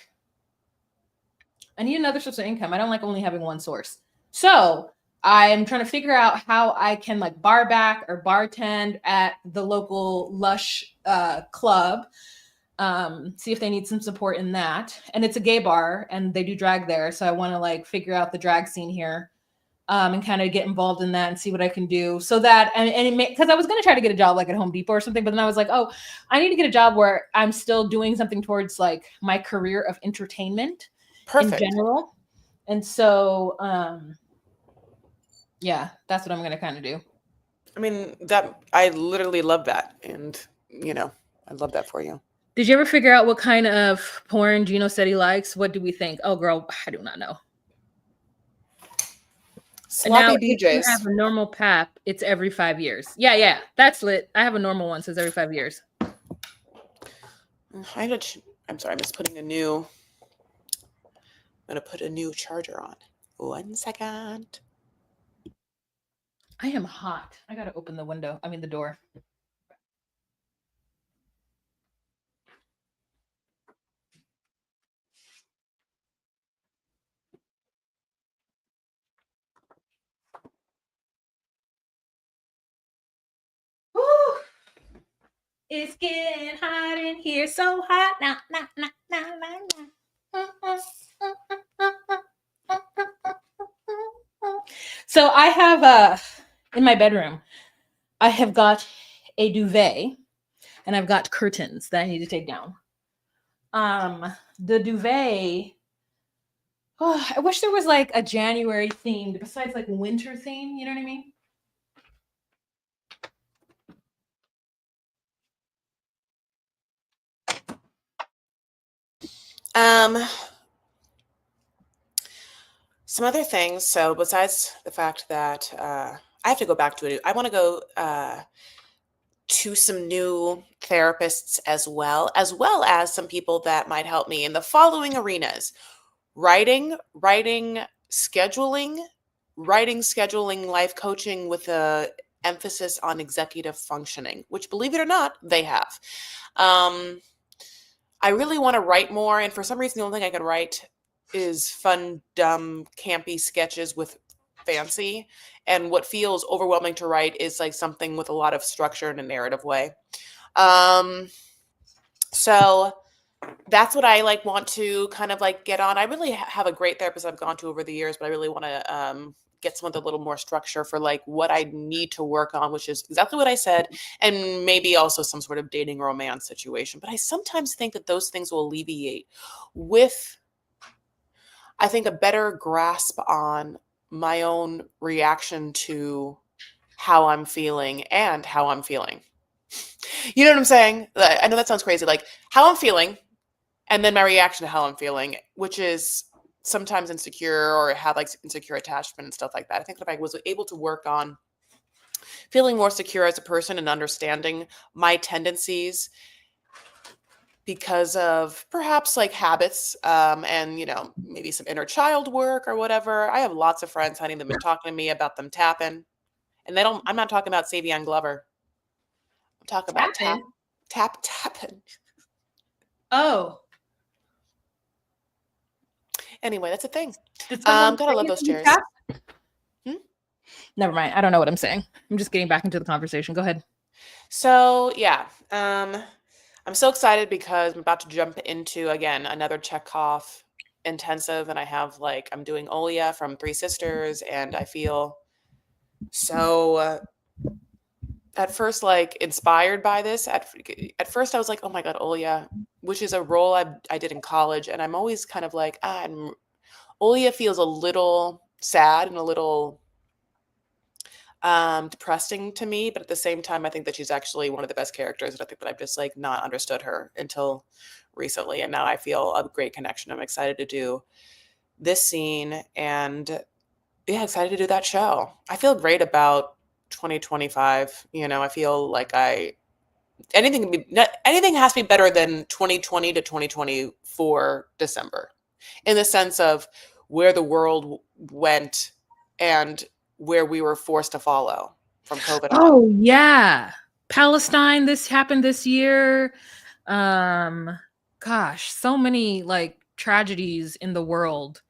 Speaker 1: I need another source of income. I don't like only having one source. So I'm trying to figure out how I can like bar back or bartend at the local Lush club. See if they need some support in that. And it's a gay bar and they do drag there. So I want to like figure out the drag scene here and kind of get involved in that and see what I can do so that, because I was going to try to get a job like at Home Depot or something, but then I was like, oh, I need to get a job where I'm still doing something towards like my career of entertainment in general. And so, yeah, that's what I'm going to kind of do.
Speaker 2: I mean, I literally love that. And, I love that for you.
Speaker 1: Did you ever figure out what kind of porn Gino said he likes? What do we think? Oh, girl, I do not know.
Speaker 2: Sloppy BJs.
Speaker 1: If you have a normal pap, it's every 5 years. Yeah, that's lit. I have a normal one, so it's every 5 years.
Speaker 2: I'm sorry, I'm just putting I'm going to put a new charger on. 1 second.
Speaker 1: I am hot. I got to open the door. Woo! It's getting hot in here, so hot. Nah. So I have in my bedroom, I have got a duvet and I've got curtains that I need to take down. The duvet, I wish there was like a January themed besides like winter theme, you know what I mean?
Speaker 2: Some other things. So besides the fact that I have to go back to it, I want to go to some new therapists as well as some people that might help me in the following arenas: writing, scheduling, life coaching with a emphasis on executive functioning, which, believe it or not, they have. I really want to write more, and for some reason, the only thing I can write is fun, dumb, campy sketches with fancy. And what feels overwhelming to write is like something with a lot of structure in a narrative way. So that's what I like want to kind of like get on. I really have a great therapist I've gone to over the years, but I really want to get someone with a little more structure for like what I need to work on, which is exactly what I said, and maybe also some sort of dating romance situation. But I sometimes think that those things will alleviate with, I think, a better grasp on my own reaction to how I'm feeling and how I'm feeling. You know what I'm saying? I know that sounds crazy, like how I'm feeling and then my reaction to how I'm feeling, which is sometimes insecure or have like insecure attachment and stuff like that. I think that if I was able to work on feeling more secure as a person and understanding my tendencies because of perhaps like habits and, you know, maybe some inner child work or whatever. I have lots of friends, honey, that have been talking to me about them tapping. And I'm not talking about Savion Glover. I'm talking about tapping.
Speaker 1: Oh.
Speaker 2: Anyway, that's a thing. Gotta love those chairs.
Speaker 1: Never mind. I don't know what I'm saying. I'm just getting back into the conversation. Go ahead.
Speaker 2: So yeah, I'm so excited because I'm about to jump into, again, another Chekhov intensive, and I have like, I'm doing Olia from Three Sisters, and I feel so at first like inspired by this. At first I was like, oh my God, Olia, which is a role I did in college, and I'm always kind of like, Olia feels a little sad and a little depressing to me, but at the same time, I think that she's actually one of the best characters, and I think that I've just like not understood her until recently, and now I feel a great connection. I'm excited to do this scene, and yeah, excited to do that show. I feel great about 2025. You know, I feel like anything has to be better than 2020 to 2024 December, in the sense of where the world went and where we were forced to follow from COVID on.
Speaker 1: Oh yeah. Palestine, this happened this year. Gosh, so many like tragedies in the world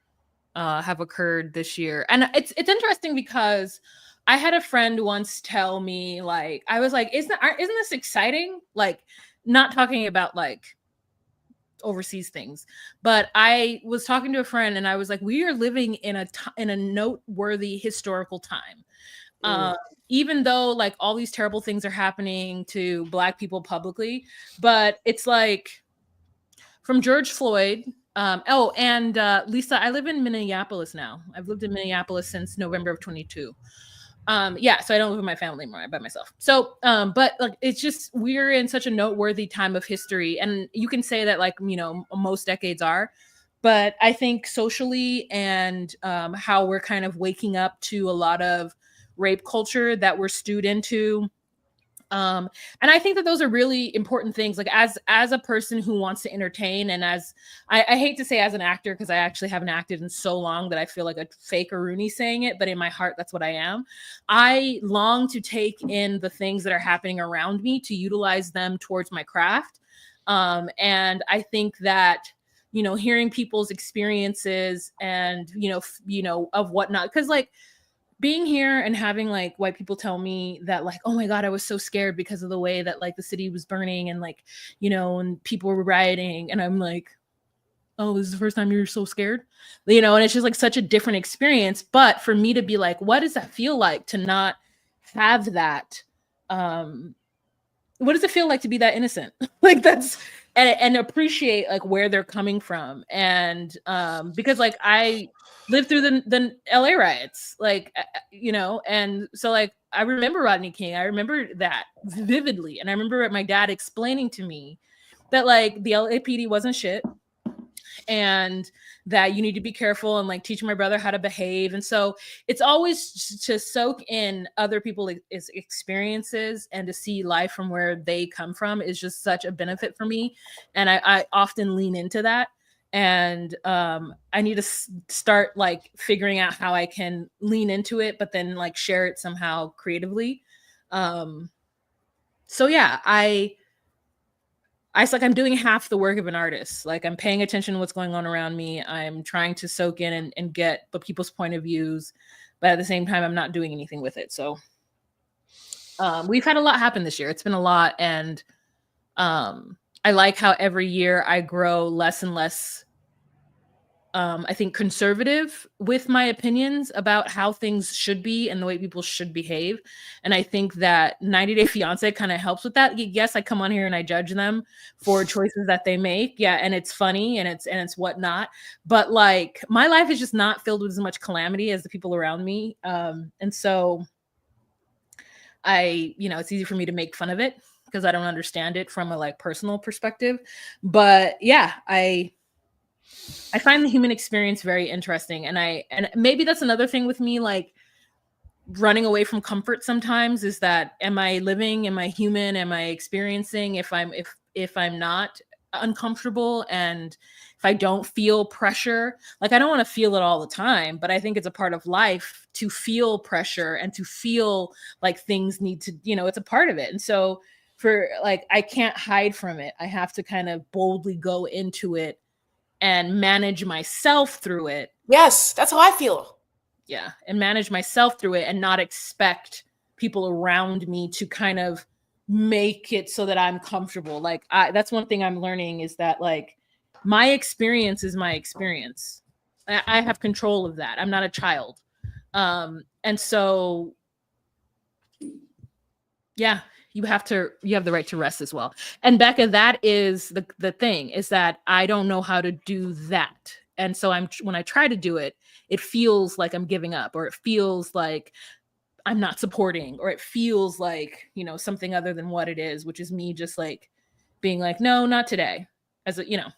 Speaker 1: have occurred this year. And it's interesting because I had a friend once tell me, like, I was like, isn't this exciting? Like, not talking about like overseas things, but I was talking to a friend and I was like, we are living in a noteworthy historical time. Even though like all these terrible things are happening to Black people publicly, but it's like from George Floyd. Lisa, I live in Minneapolis now. I've lived in Minneapolis since November of 22. Yeah, so I don't live with my family anymore. I'm by myself. So, but like, it's just, we're in such a noteworthy time of history, and you can say that, like, you know, most decades are, but I think socially and how we're kind of waking up to a lot of rape culture that we're stewed into. And I think that those are really important things. Like as a person who wants to entertain, and as I hate to say as an actor, because I actually haven't acted in so long that I feel like a fake Rooney saying it, but in my heart, that's what I am. I long to take in the things that are happening around me to utilize them towards my craft. And I think that, you know, hearing people's experiences and, you know, of whatnot, because like, being here and having like white people tell me that, like, oh my God, I was so scared because of the way that like the city was burning and like, you know, and people were rioting. And I'm like, oh, this is the first time you're so scared, you know? And it's just like such a different experience. But for me to be like, what does that feel like to not have that? What does it feel like to be that innocent? Like that's, and appreciate like where they're coming from. And because like I lived through the LA riots, like, you know, and so like I remember Rodney King. I remember that vividly. And I remember my dad explaining to me that like the LAPD wasn't shit. and that you need to be careful, and like teaching my brother how to behave. And so it's always to soak in other people's experiences and to see life from where they come from is just such a benefit for me. And I often lean into that. And I need to start like figuring out how I can lean into it, but then like share it somehow creatively. So yeah, it's like I'm doing half the work of an artist. Like I'm paying attention to what's going on around me. I'm trying to soak in and get the people's point of views, but at the same time, I'm not doing anything with it. So we've had a lot happen this year. It's been a lot. And I like how every year I grow less and less, I think, conservative with my opinions about how things should be and the way people should behave. And I think that 90 Day Fiance kind of helps with that. Yes, I come on here and I judge them for choices that they make. Yeah, and it's funny and it's whatnot. But like my life is just not filled with as much calamity as the people around me. And so it's easy for me to make fun of it because I don't understand it from a like personal perspective. But yeah, I find the human experience very interesting. And maybe that's another thing with me, like running away from comfort sometimes, is that am I living, am I human, am I experiencing if I'm not uncomfortable, and if I don't feel pressure, like I don't want to feel it all the time, but I think it's a part of life to feel pressure and to feel like things need to, it's a part of it. And so for like, I can't hide from it. I have to kind of boldly go into it and manage myself through it.
Speaker 2: Yes, that's how I feel.
Speaker 1: Yeah, and manage myself through it and not expect people around me to kind of make it so that I'm comfortable. Like that's one thing I'm learning, is that like my experience is my experience. I have control of that. I'm not a child. And so yeah, you have the right to rest as well. And Becca, that is the thing, is that I don't know how to do that. And so when I try to do it, it feels like I'm giving up, or it feels like I'm not supporting, or it feels like, something other than what it is, which is me just like being like, no, not today.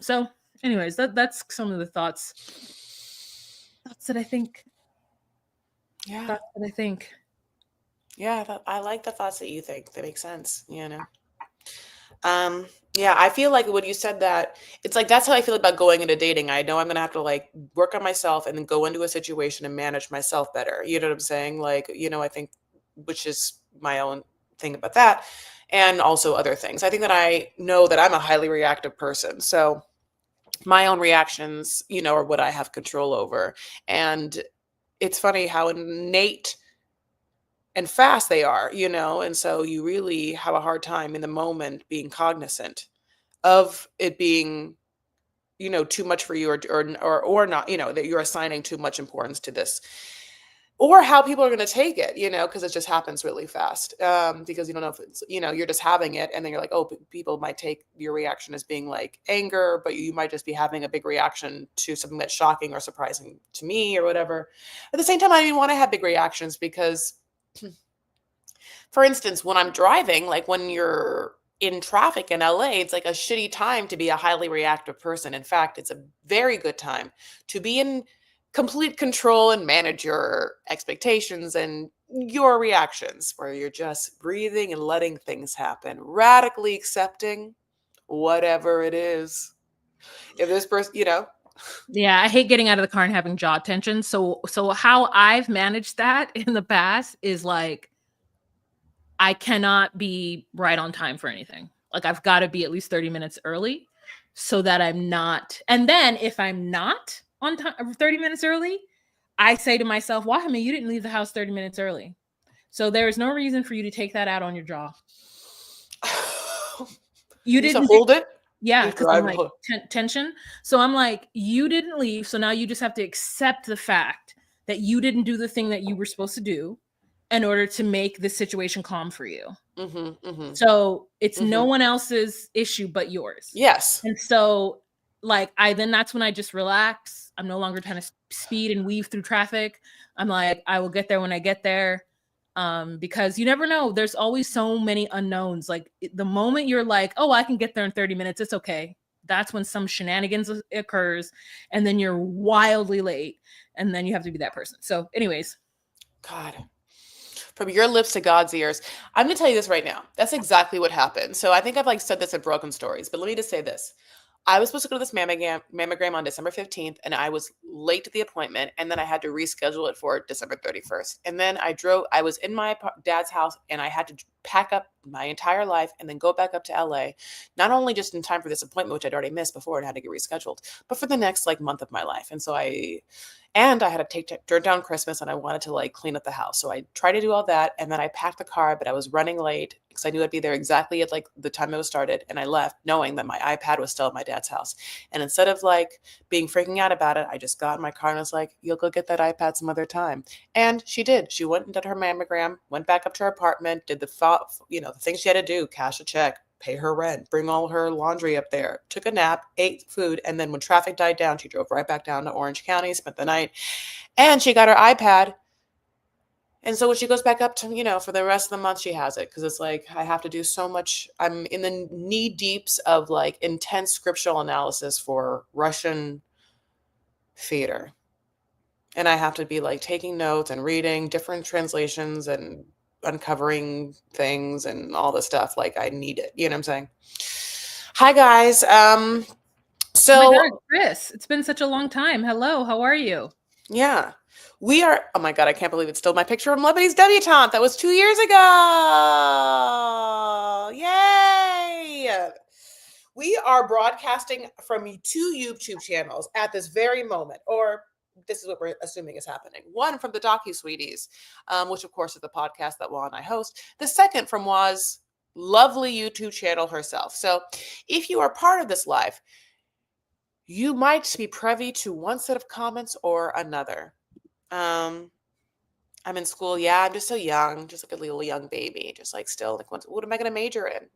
Speaker 1: So anyways, that's some of the thoughts that I think.
Speaker 2: Yeah.
Speaker 1: Thoughts that I think.
Speaker 2: Yeah, I like the thoughts that you think. That makes sense, Yeah, I feel like when you said that, it's like that's how I feel about going into dating. I know I'm gonna have to like work on myself and then go into a situation and manage myself better. You know what I'm saying? Like, I think, which is my own thing about that, and also other things. I think that I know that I'm a highly reactive person. So my own reactions, are what I have control over. And it's funny how innate and fast they are, and so you really have a hard time in the moment being cognizant of it being, too much for you, or not, that you're assigning too much importance to this, or how people are going to take it, because it just happens really fast, because you don't know if it's, you're just having it, and then you're like, oh, people might take your reaction as being like anger, but you might just be having a big reaction to something that's shocking or surprising to me or whatever. At the same time, I didn't want to have big reactions because, for instance, when I'm driving, like when you're in traffic in LA, it's like a shitty time to be a highly reactive person. In fact, it's a very good time to be in complete control and manage your expectations and your reactions, where you're just breathing and letting things happen, radically accepting whatever it is. If this person,
Speaker 1: Yeah, I hate getting out of the car and having jaw tension. So how I've managed that in the past is like, I cannot be right on time for anything. Like I've got to be at least 30 minutes early so that I'm not. And then if I'm not on time 30 minutes early, I say to myself, Wahima, you didn't leave the house 30 minutes early. So there is no reason for you to take that out on your jaw. You didn't
Speaker 2: hold it.
Speaker 1: Yeah, because I'm like tension. So I'm like, you didn't leave. So now you just have to accept the fact that you didn't do the thing that you were supposed to do in order to make the situation calm for you. So it's no one else's issue but yours.
Speaker 2: Yes.
Speaker 1: And so like that's when I just relax. I'm no longer trying to speed and weave through traffic. I'm like, I will get there when I get there. Because you never know. There's always so many unknowns. Like the moment you're like, oh, I can get there in 30 minutes, it's okay. that's when some shenanigans occurs, and then you're wildly late, and then you have to be that person. So anyways.
Speaker 2: God. From your lips to God's ears. I'm going to tell you this right now. That's exactly what happened. So I think I've like said this in Broken Stories, but let me just say this. I was supposed to go to this mammogram on December 15th, and I was late to the appointment, and then I had to reschedule it for December 31st. And then I was in my dad's house, and I had to pack up my entire life and then go back up to LA, not only just in time for this appointment, which I'd already missed before and had to get rescheduled, but for the next like month of my life. And so I had to turn down Christmas, and I wanted to like clean up the house. So I tried to do all that. And then I packed the car, but I was running late because I knew I'd be there exactly at like the time it was started. And I left knowing that my iPad was still at my dad's house. And instead of like being freaking out about it, I just got in my car and was like, you'll go get that iPad some other time. And she did. She went and did her mammogram, went back up to her apartment, did the things she had to do, cash a check, pay her rent, bring all her laundry up there, took a nap, ate food, and then when traffic died down, she drove right back down to Orange County, spent the night, and she got her iPad. And so when she goes back up to, for the rest of the month, she has it because it's like I have to do so much. I'm in the knee deeps of like intense scriptural analysis for Russian theater. And I have to be like taking notes and reading different translations and uncovering things and all this stuff. Like I need it. You know what I'm saying? Hi guys.
Speaker 1: Oh my God, Chris, it's been such a long time. Hello, how are you?
Speaker 2: Yeah. We are, oh my God, I can't believe it's still my picture from Lebanese debutante. That was 2 years ago. Yay. We are broadcasting from 2 YouTube channels at this very moment, or this is what we're assuming is happening. One from the DocuSweeties, which of course is the podcast that Wah and I host. The second from Wah's lovely YouTube channel herself. So if you are part of this live, you might be privy to one set of comments or another. I'm in school. Yeah, I'm just so young, just like a little young baby, just like still like, what am I going to major in?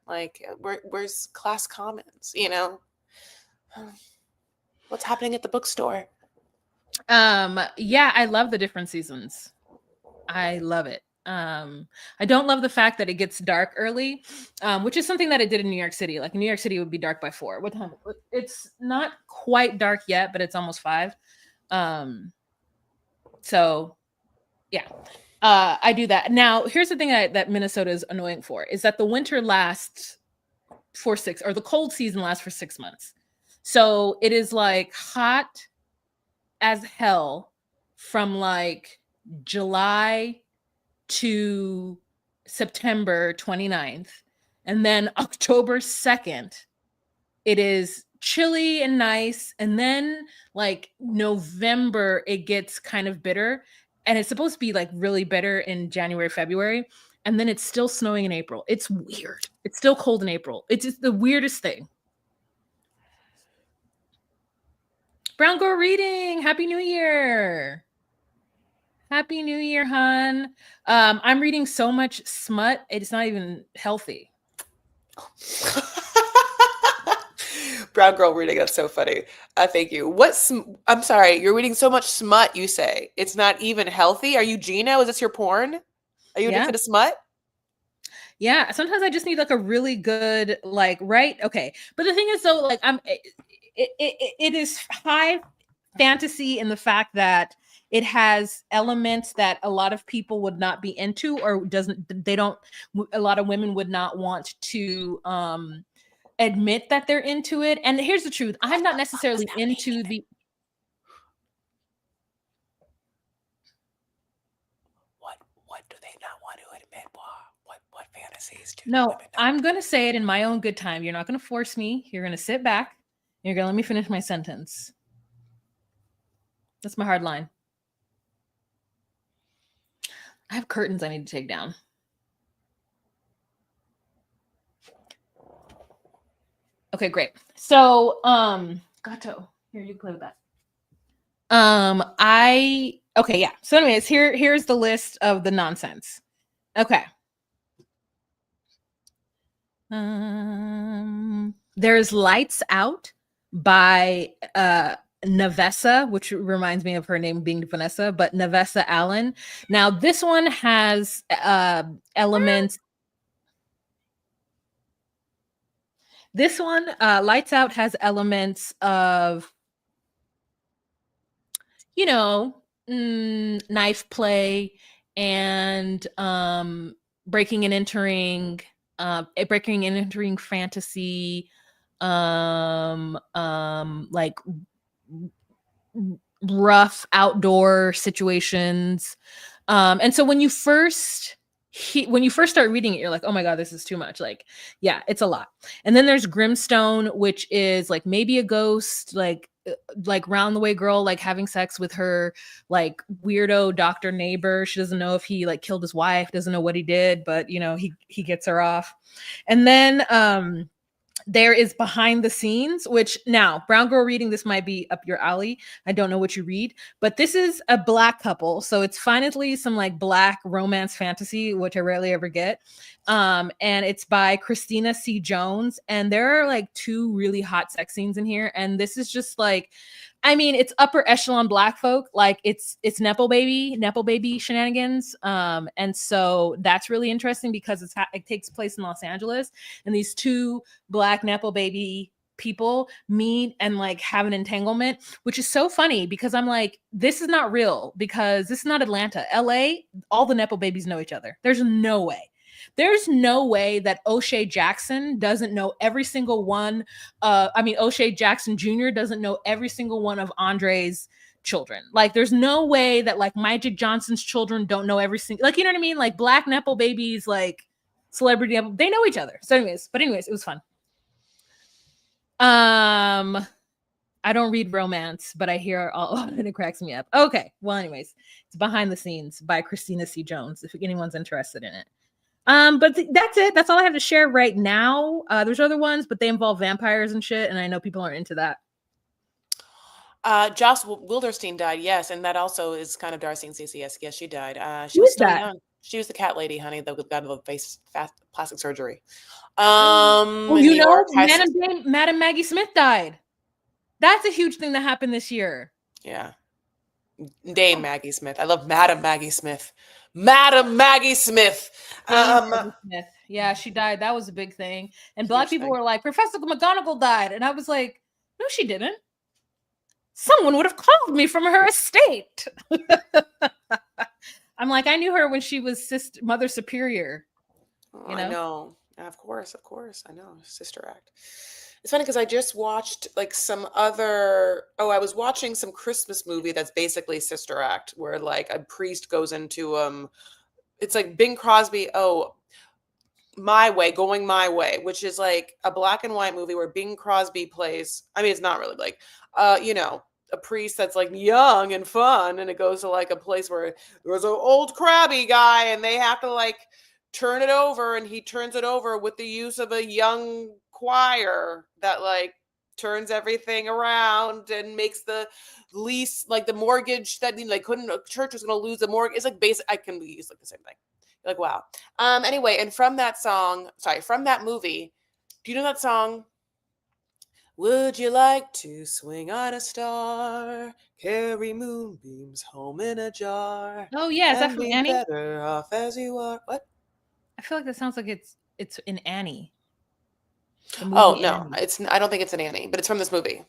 Speaker 2: Like where's class commons, what's happening at the bookstore?
Speaker 1: Yeah, I love the different seasons. I love it. I don't love the fact that it gets dark early, which is something that it did in New York City. Like in New York City, it would be dark by 4. What time? It's not quite dark yet, but it's almost 5. So yeah, I do that. Now, here's the thing that Minnesota is annoying for is that the winter lasts for the cold season lasts for 6 months. So it is like hot as hell from like July to September 29th. And then October 2nd, it is chilly and nice. And then like November, it gets kind of bitter. And it's supposed to be like really bitter in January, February. And then it's still snowing in April. It's weird. It's still cold in April. It's just the weirdest thing. Brown Girl Reading. Happy New Year. Happy New Year, hon. I'm reading so much smut. It's not even healthy.
Speaker 2: Brown Girl Reading. That's so funny. Thank you. I'm sorry. You're reading so much smut, you say. It's not even healthy? Are you Gina? Is this your porn? Are you addicted to smut?
Speaker 1: Yeah. Sometimes I just need like a really good, like, right? Okay. But the thing is though, like it is high fantasy in the fact that it has elements that a lot of people would not be into, or a lot of women would not want to admit that they're into it. And here's the truth. I'm not necessarily into the
Speaker 2: what do they not want to admit? What fantasies do
Speaker 1: No, I'm going to say it in my own good time. You're not going to force me. You're going to sit back. You're going to let me finish my sentence. That's my hard line. I have curtains I need to take down. Okay, great. So, Gato, here, you play with that. Okay, yeah. So anyways, here's the list of the nonsense. Okay. There's Lights Out by Navessa, which reminds me of her name being Vanessa, but Navessa Allen. Now, this one has elements. This one, Lights Out, has elements of, you know, knife play and breaking and entering, breaking and entering fantasy, like rough outdoor situations. And so when you first start reading it, you're like, oh my God, this is too much. Like, yeah, it's a lot. And then there's Grimstone, which is like maybe a ghost, like round the way girl, like having sex with her like weirdo doctor neighbor. She doesn't know if he like killed his wife, doesn't know what he did, but you know, he gets her off. And then there is Behind the Scenes, which now, brown girl reading, this might be up your alley. I don't know what you read, but this is a Black couple. So it's finally some like Black romance fantasy, which I rarely ever get. And it's by Christina C. Jones. And there are like 2 really hot sex scenes in here. And this is just like, I mean, it's upper echelon Black folk. Like it's Nepo baby shenanigans. And so that's really interesting because it takes place in Los Angeles, and these 2 Black Nepo baby people meet and like have an entanglement, which is so funny because I'm like, this is not real because this is not Atlanta. LA, all the Nepo babies know each other. There's no way. There's no way that O'Shea Jackson doesn't know every single one. O'Shea Jackson Jr. doesn't know every single one of Andre's children. Like, there's no way that like Magic Johnson's children don't know every single, like, you know what I mean? Like Black Nepo babies, like celebrity, they know each other. So anyways, it was fun. I don't read romance, but I hear all and it cracks me up. Okay. Well, anyways, it's Behind the Scenes by Christina C. Jones, if anyone's interested in it. But that's it. That's all I have to share right now. There's other ones, but they involve vampires and shit, and I know people aren't into that.
Speaker 2: Joss Wilderstein died, yes, and that also is kind of Darcy and Cece. Yes, she died. She
Speaker 1: Who
Speaker 2: was
Speaker 1: is
Speaker 2: still
Speaker 1: that?
Speaker 2: young. She was the cat lady, honey, that got the face plastic surgery.
Speaker 1: Oh,
Speaker 2: In
Speaker 1: you
Speaker 2: New York.
Speaker 1: know, Madam Maggie Smith died. That's a huge thing that happened this year.
Speaker 2: Yeah. Dame Maggie Smith. I love Madam Maggie Smith. Madam Maggie Smith.
Speaker 1: Maggie Smith. Yeah, she died. That was a big thing. And Black people were like, Professor McGonagall died. And I was like, no, she didn't. Someone would have called me from her estate. I'm like, I knew her when she was Mother Superior.
Speaker 2: You know? I know. Of course. I know. Sister Act. It's funny because I just watched like I was watching some Christmas movie that's basically Sister Act, where like a priest goes into it's like Bing Crosby, Going My Way, which is like a black and white movie where Bing Crosby plays, I mean, it's not really like a priest that's like young and fun, and it goes to like a place where there's an old crabby guy and they have to like turn it over, and he turns it over with the use of a young choir that like turns everything around and makes the lease, like the mortgage that church was going to lose the mortgage. It's like basic. I can use like the same thing. You're like, wow. Anyway, and from that movie, do you know that song? Would you like to swing on a star, carry moonbeams home in a jar?
Speaker 1: Oh yeah, is that from Annie?
Speaker 2: Better off as you are. What?
Speaker 1: I feel like that sounds like it's in Annie.
Speaker 2: Oh no, Annie. I don't think it's an Annie, but it's from this movie.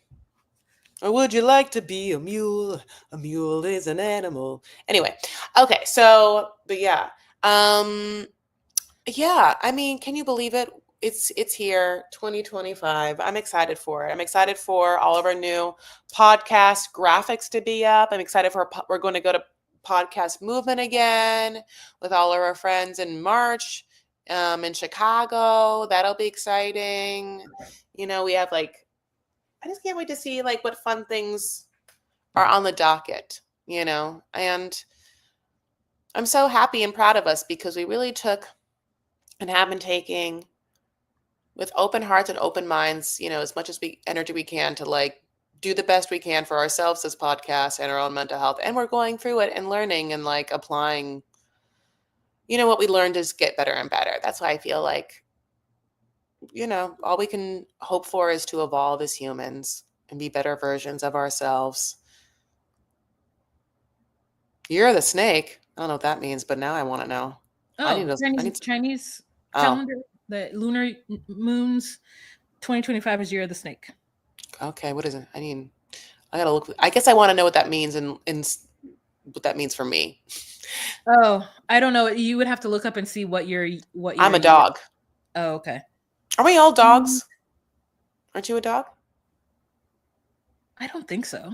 Speaker 2: Or would you like to be a mule? A mule is an animal. Anyway, okay, so but yeah, yeah. I mean, can you believe it? It's here, 2025. I'm excited for it. I'm excited for all of our new podcast graphics to be up. I'm excited we're going to go to podcast movement again with all of our friends in March in Chicago. That'll be exciting. We have I just can't wait to see what fun things are on the docket, and I'm so happy and proud of us because we really took and have been taking with open hearts and open minds, as much energy we can to do the best we can for ourselves as podcasts and our own mental health. And we're going through it and learning and applying, what we learned is get better and better. That's why I feel like, all we can hope for is to evolve as humans and be better versions of ourselves. You're the snake. I don't know what that means, but now I want to know.
Speaker 1: Oh, Chinese calendar, the lunar moons 2025 is year of the snake.
Speaker 2: Okay, what is it? I mean, I gotta look. I guess I want to know what that means and what that means for me.
Speaker 1: Oh, I don't know. You would have to look up and see what year.
Speaker 2: I'm a dog.
Speaker 1: Oh, okay.
Speaker 2: Are we all dogs? Aren't you a dog?
Speaker 1: I don't think so.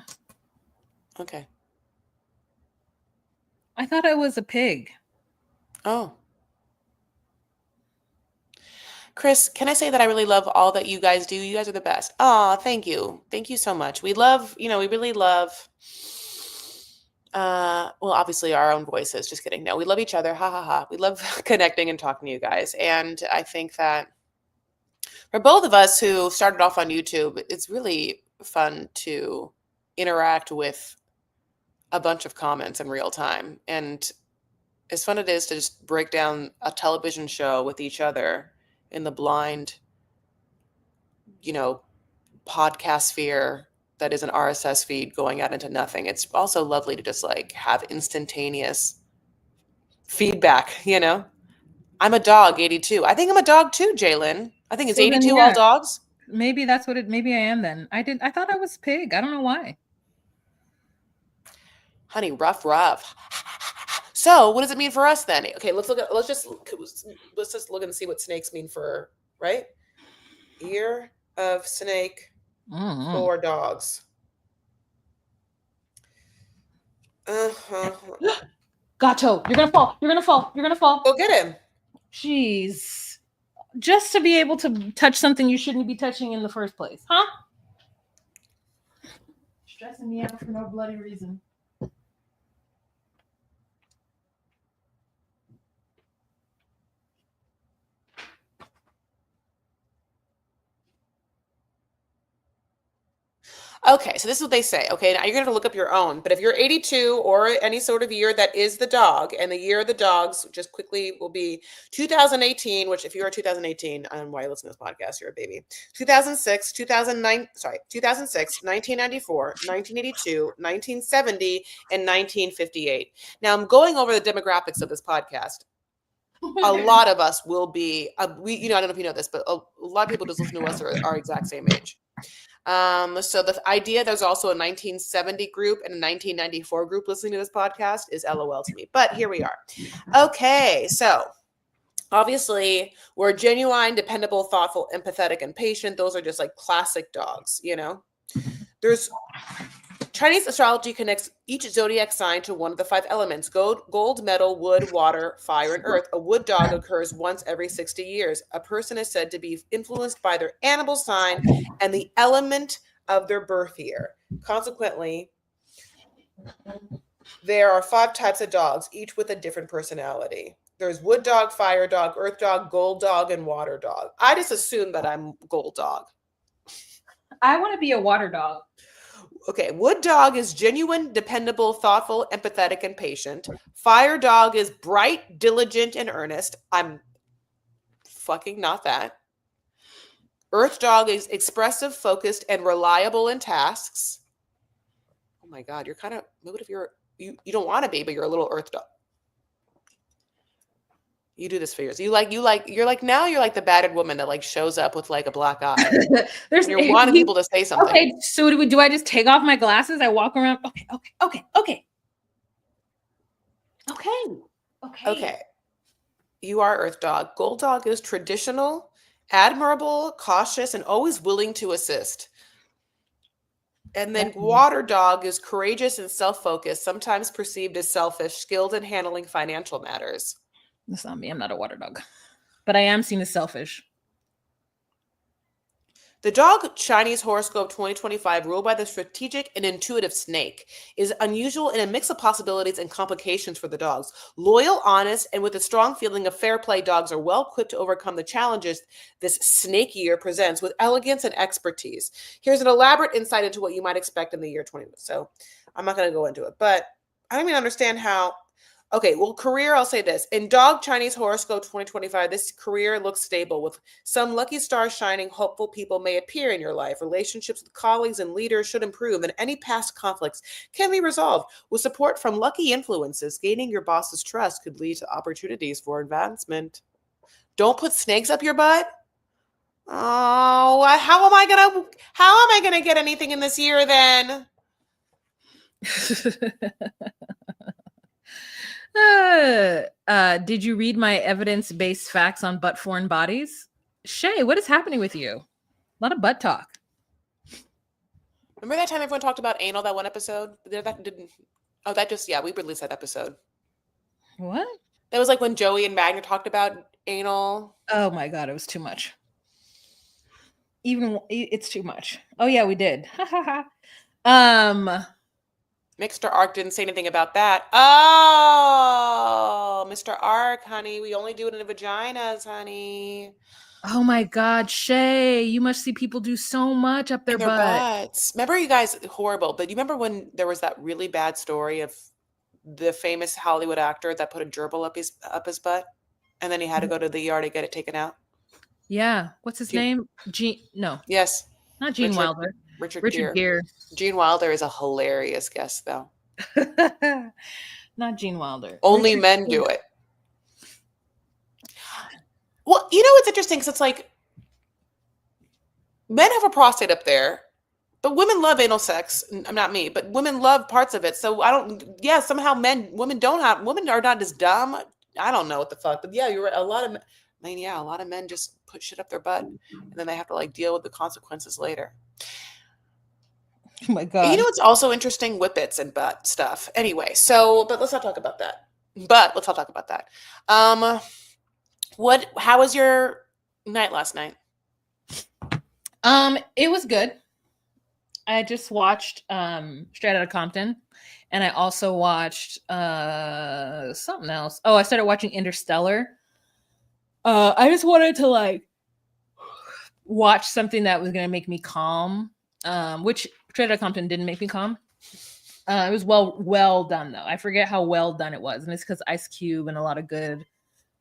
Speaker 2: Okay.
Speaker 1: I thought I was a pig.
Speaker 2: Oh. Chris, can I say that I really love all that you guys do? You guys are the best. Oh, thank you. Thank you so much. We love, we really love, well, obviously our own voices. Just kidding. No, we love each other. Ha ha ha. We love connecting and talking to you guys. And I think that for both of us who started off on YouTube, it's really fun to interact with a bunch of comments in real time. And as fun it is to just break down a television show with each other in the blind, podcast sphere that is an RSS feed going out into nothing. It's also lovely to just like have instantaneous feedback, I'm a dog, 82. I think I'm a dog too, Jalen. I think it's
Speaker 1: So then,
Speaker 2: 82
Speaker 1: yeah.
Speaker 2: all dogs.
Speaker 1: Maybe that's what maybe I am then. I thought I was pig. I don't know why.
Speaker 2: Honey, rough. So what does it mean for us then? Okay, let's just look and see what snakes mean for, right? Year of snake for dogs.
Speaker 1: Gato, you're gonna fall. You're gonna fall.
Speaker 2: Go get him.
Speaker 1: Jeez. Just to be able to touch something you shouldn't be touching in the first place, huh? Stressing me out for no bloody reason.
Speaker 2: Okay, so this is what they say. Okay, now you're going to look up your own. But if you're 82 or any sort of year that is the dog, and the year of the dogs just quickly will be 2018, which if you are 2018, I don't know why you listen to this podcast, you're a baby. 2006, 1994, 1982, 1970, and 1958. Now I'm going over the demographics of this podcast. A lot of us will be, I don't know if you know this, but a lot of people just listen to us are our exact same age. So the idea there's also a 1970 group and a 1994 group listening to this podcast is LOL to me, but here we are. Okay. So obviously we're genuine, dependable, thoughtful, empathetic, and patient. Those are just like classic dogs, There's Chinese astrology connects each zodiac sign to one of the 5 elements: gold, metal, wood, water, fire, and earth. A wood dog occurs once every 60 years. A person is said to be influenced by their animal sign and the element of their birth year. Consequently, there are 5 types of dogs, each with a different personality. There's wood dog, fire dog, earth dog, gold dog, and water dog. I just assume that I'm gold dog.
Speaker 1: I want to be a water dog.
Speaker 2: Okay, wood dog is genuine, dependable, thoughtful, empathetic, and patient. Fire dog is bright, diligent, and earnest. I'm fucking not that. Earth dog is expressive, focused, and reliable in tasks. Oh my God, you're kind of, what if you don't want to be, but you're a little earth dog. You do this for yours. You're like the battered woman that like shows up with like a black eye. You're wanting people to say something.
Speaker 1: Okay, so do I just take off my glasses? I walk around. Okay.
Speaker 2: You are earth dog. Gold dog is traditional, admirable, cautious, and always willing to assist. And then water dog is courageous and self-focused, sometimes perceived as selfish, skilled in handling financial matters.
Speaker 1: That's not me. I'm not a water dog, but I am seen as selfish.
Speaker 2: The dog Chinese Horoscope 2025, ruled by the strategic and intuitive snake, is unusual in a mix of possibilities and complications for the dogs. Loyal, honest, and with a strong feeling of fair play, dogs are well equipped to overcome the challenges this snake year presents with elegance and expertise. Here's an elaborate insight into what you might expect in the year 2020. So I'm not going to go into it, but I don't even understand how. Okay, well, career, I'll say this. In Dog Chinese Horoscope 2025, this career looks stable with some lucky stars shining. Hopeful people may appear in your life. Relationships with colleagues and leaders should improve, and any past conflicts can be resolved. With support from lucky influences, gaining your boss's trust could lead to opportunities for advancement. Don't put snakes up your butt. Oh, how am I gonna get anything in this year then?
Speaker 1: Did you read my evidence-based facts on butt foreign bodies? Shay, what is happening with you? A lot of butt talk.
Speaker 2: Remember that time everyone talked about anal, that one episode? That didn't. Oh, that just, yeah, we released that episode.
Speaker 1: What?
Speaker 2: That was like when Joey and Magna talked about anal.
Speaker 1: Oh my God, it was too much. Even it's too much. Oh yeah, we did.
Speaker 2: Mr. Ark didn't say anything about that. Oh, Mr. Ark, honey, we only do it in the vaginas, honey.
Speaker 1: Oh my God, Shay, you must see people do so much up their
Speaker 2: In their
Speaker 1: butt.
Speaker 2: butts. Remember, you guys, horrible, but you remember when there was that really bad story of the famous Hollywood actor that put a gerbil up his butt, and then he had to go to the ER to get it taken out?
Speaker 1: Yeah. What's his name? No,
Speaker 2: Yes.
Speaker 1: not Gene Wilder.
Speaker 2: Richard
Speaker 1: Richard Gere.
Speaker 2: Gene Wilder is a hilarious guest, though.
Speaker 1: Not Gene Wilder.
Speaker 2: Only men do it. Well, you know, it's interesting because it's like men have a prostate up there, but women love anal sex. Not me, but women love parts of it. So somehow women are not as dumb. I don't know what the fuck, but yeah, you're right. A lot of men just put shit up their butt, and then they have to like deal with the consequences later.
Speaker 1: Oh my God.
Speaker 2: You know, it's also interesting, whippets and butt stuff. Anyway, but let's not talk about that. How was your night last night?
Speaker 1: It was good. I just watched Straight Outta Compton, and I also watched something else. Oh, I started watching Interstellar. I just wanted to like watch something that was gonna make me calm. Which Straight Outta Compton didn't make me calm. It was well done though. I forget how well done it was, and it's because Ice Cube and a lot of good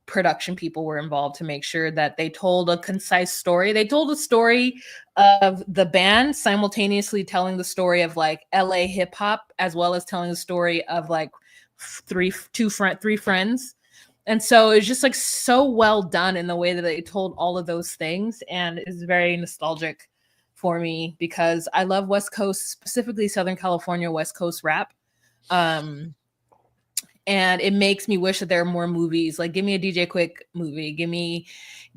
Speaker 1: production people were involved to make sure that they told a concise story. They told a story of the band simultaneously telling the story of like LA hip hop, as well as telling the story of like three friends. And so it's just like so well done in the way that they told all of those things. And it's very nostalgic for me because I love West Coast, specifically Southern California West Coast rap. And it makes me wish that there are more movies. Like, give me a DJ Quick movie. Give me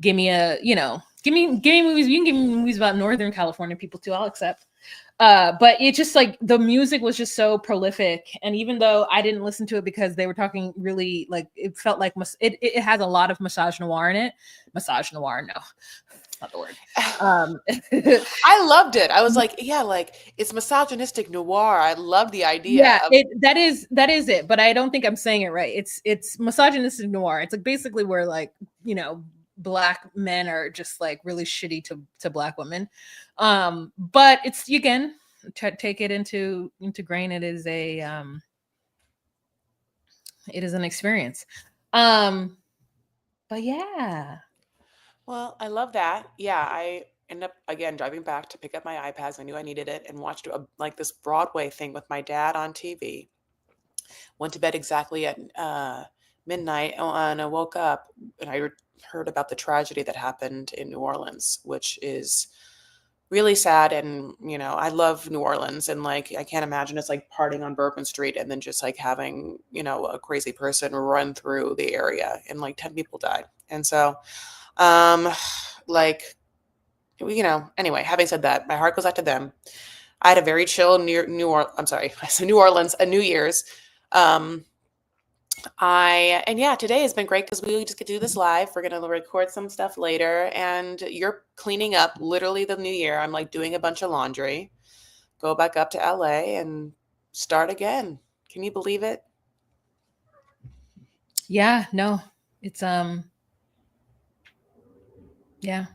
Speaker 1: a, give me movies. You can give me movies about Northern California people too. I'll accept. But it just like the music was just so prolific. And even though I didn't listen to it because they were talking really like, it felt like it has a lot of massage noir in it. Massage noir, no. Not the word.
Speaker 2: I loved it. I was like, yeah, like it's misogynistic noir. I love the idea.
Speaker 1: Yeah, that is it. But I don't think I'm saying it right. It's misogynistic noir. It's like basically where like black men are just like really shitty to black women. But it's again take it into grain. It is an experience. But yeah.
Speaker 2: Well, I love that. Yeah, I ended up again driving back to pick up my iPads. I knew I needed it and watched like this Broadway thing with my dad on TV. Went to bed exactly at midnight, and I woke up and I heard about the tragedy that happened in New Orleans, which is really sad. And I love New Orleans, and like I can't imagine it's like partying on Bourbon Street and then just like having a crazy person run through the area and like 10 people died. And so anyway, having said that, my heart goes out to them. I had a very chill New Orleans, a New Year's. Today has been great because we just get to do this live. We're going to record some stuff later, and you're cleaning up literally the new year. I'm like doing a bunch of laundry, go back up to LA and start again. Can you believe it?
Speaker 1: Yeah, no, it's, yeah.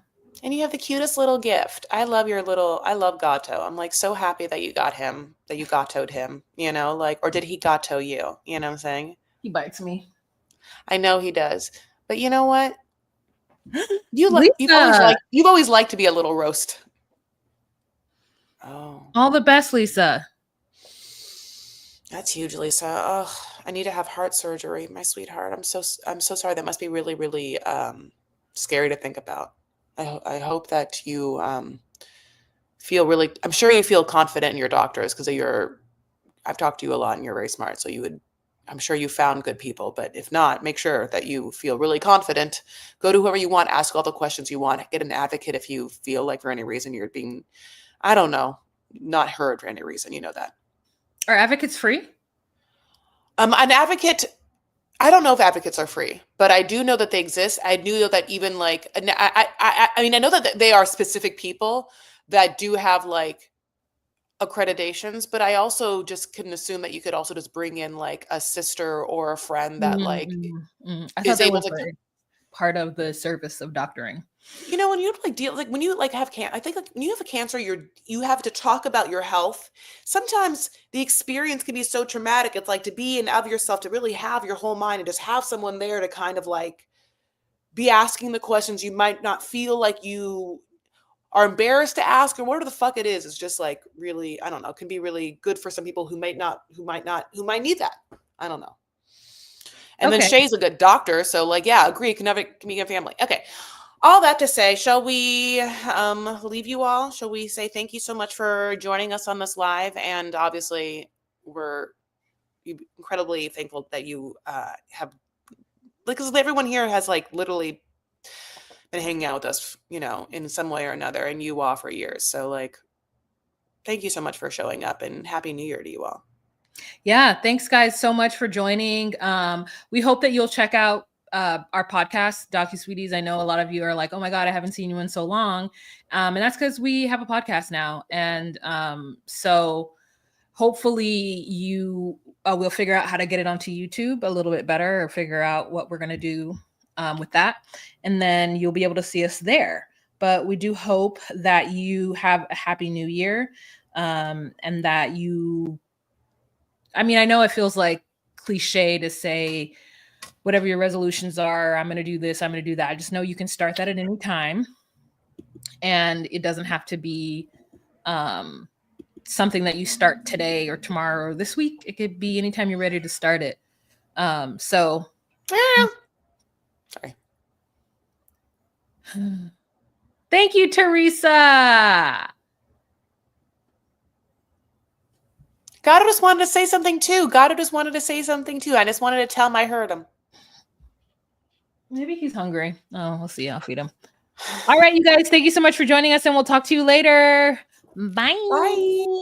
Speaker 2: And you have the cutest little gift. I love Gato. I'm like so happy that you got him, that you gatoed him, or did he gato you? You know what I'm saying?
Speaker 1: He bites me.
Speaker 2: I know he does. But you know what? You've always liked to be a little roast. Oh.
Speaker 1: All the best, Lisa.
Speaker 2: That's huge, Lisa. Oh, I need to have heart surgery, my sweetheart. I'm so sorry. That must be really, really scary to think about. I hope that you feel really, I'm sure you feel confident in your doctors because I've talked to you a lot and you're very smart. So I'm sure you found good people, but if not, make sure that you feel really confident. Go to whoever you want, ask all the questions you want, get an advocate if you feel like for any reason you're being, I don't know, not heard for any reason. You know that.
Speaker 1: Are advocates free?
Speaker 2: An advocate, I don't know if advocates are free, but I do know that they exist. I do know that even like, I mean, I know that they are specific people that do have like accreditations, but I also just can assume that you could also just bring in like a sister or a friend that like
Speaker 1: I thought
Speaker 2: is
Speaker 1: that
Speaker 2: able
Speaker 1: was
Speaker 2: to,
Speaker 1: like part of the service of doctoring.
Speaker 2: you know, when you like deal, like when you like have I think like when you have a cancer, you have to talk about your health. Sometimes the experience can be so traumatic. It's like to be and of yourself, to really have your whole mind and just have someone there to kind of like be asking the questions you might not feel like you are embarrassed to ask or whatever the fuck it is. It's just like really, I don't know, can be really good for some people who might need that. I don't know. And then
Speaker 1: Okay.
Speaker 2: Shay's a good doctor. So like, yeah, agree. Can be a family. Okay. All that to say, shall we leave you all? Shall we say thank you so much for joining us on this live? And obviously we're incredibly thankful that you have, because everyone here has like literally been hanging out with us, you know, in some way or another, and you all for years. So like, thank you so much for showing up, and Happy New Year to you all.
Speaker 1: Yeah. Thanks guys so much for joining. We hope that you'll check out our podcast, DocuSweeties. I know a lot of you are like, oh my God, I haven't seen you in so long. And that's because we have a podcast now. And so hopefully you will figure out how to get it onto YouTube a little bit better, or figure out what we're going to do with that. And then you'll be able to see us there. But we do hope that you have a happy new year, and that I mean, I know it feels like cliche to say whatever your resolutions are, I'm going to do this, I'm going to do that. I just know you can start that at any time. And it doesn't have to be something that you start today or tomorrow or this week. It could be anytime you're ready to start it. So
Speaker 2: Sorry.
Speaker 1: Thank you, Teresa.
Speaker 2: Goddard just wanted to say something too. I just wanted to tell him I heard him.
Speaker 1: Maybe he's hungry. Oh, we'll see. I'll feed him. All right, you guys. Thank you so much for joining us, and we'll talk to you later. Bye.
Speaker 2: Bye.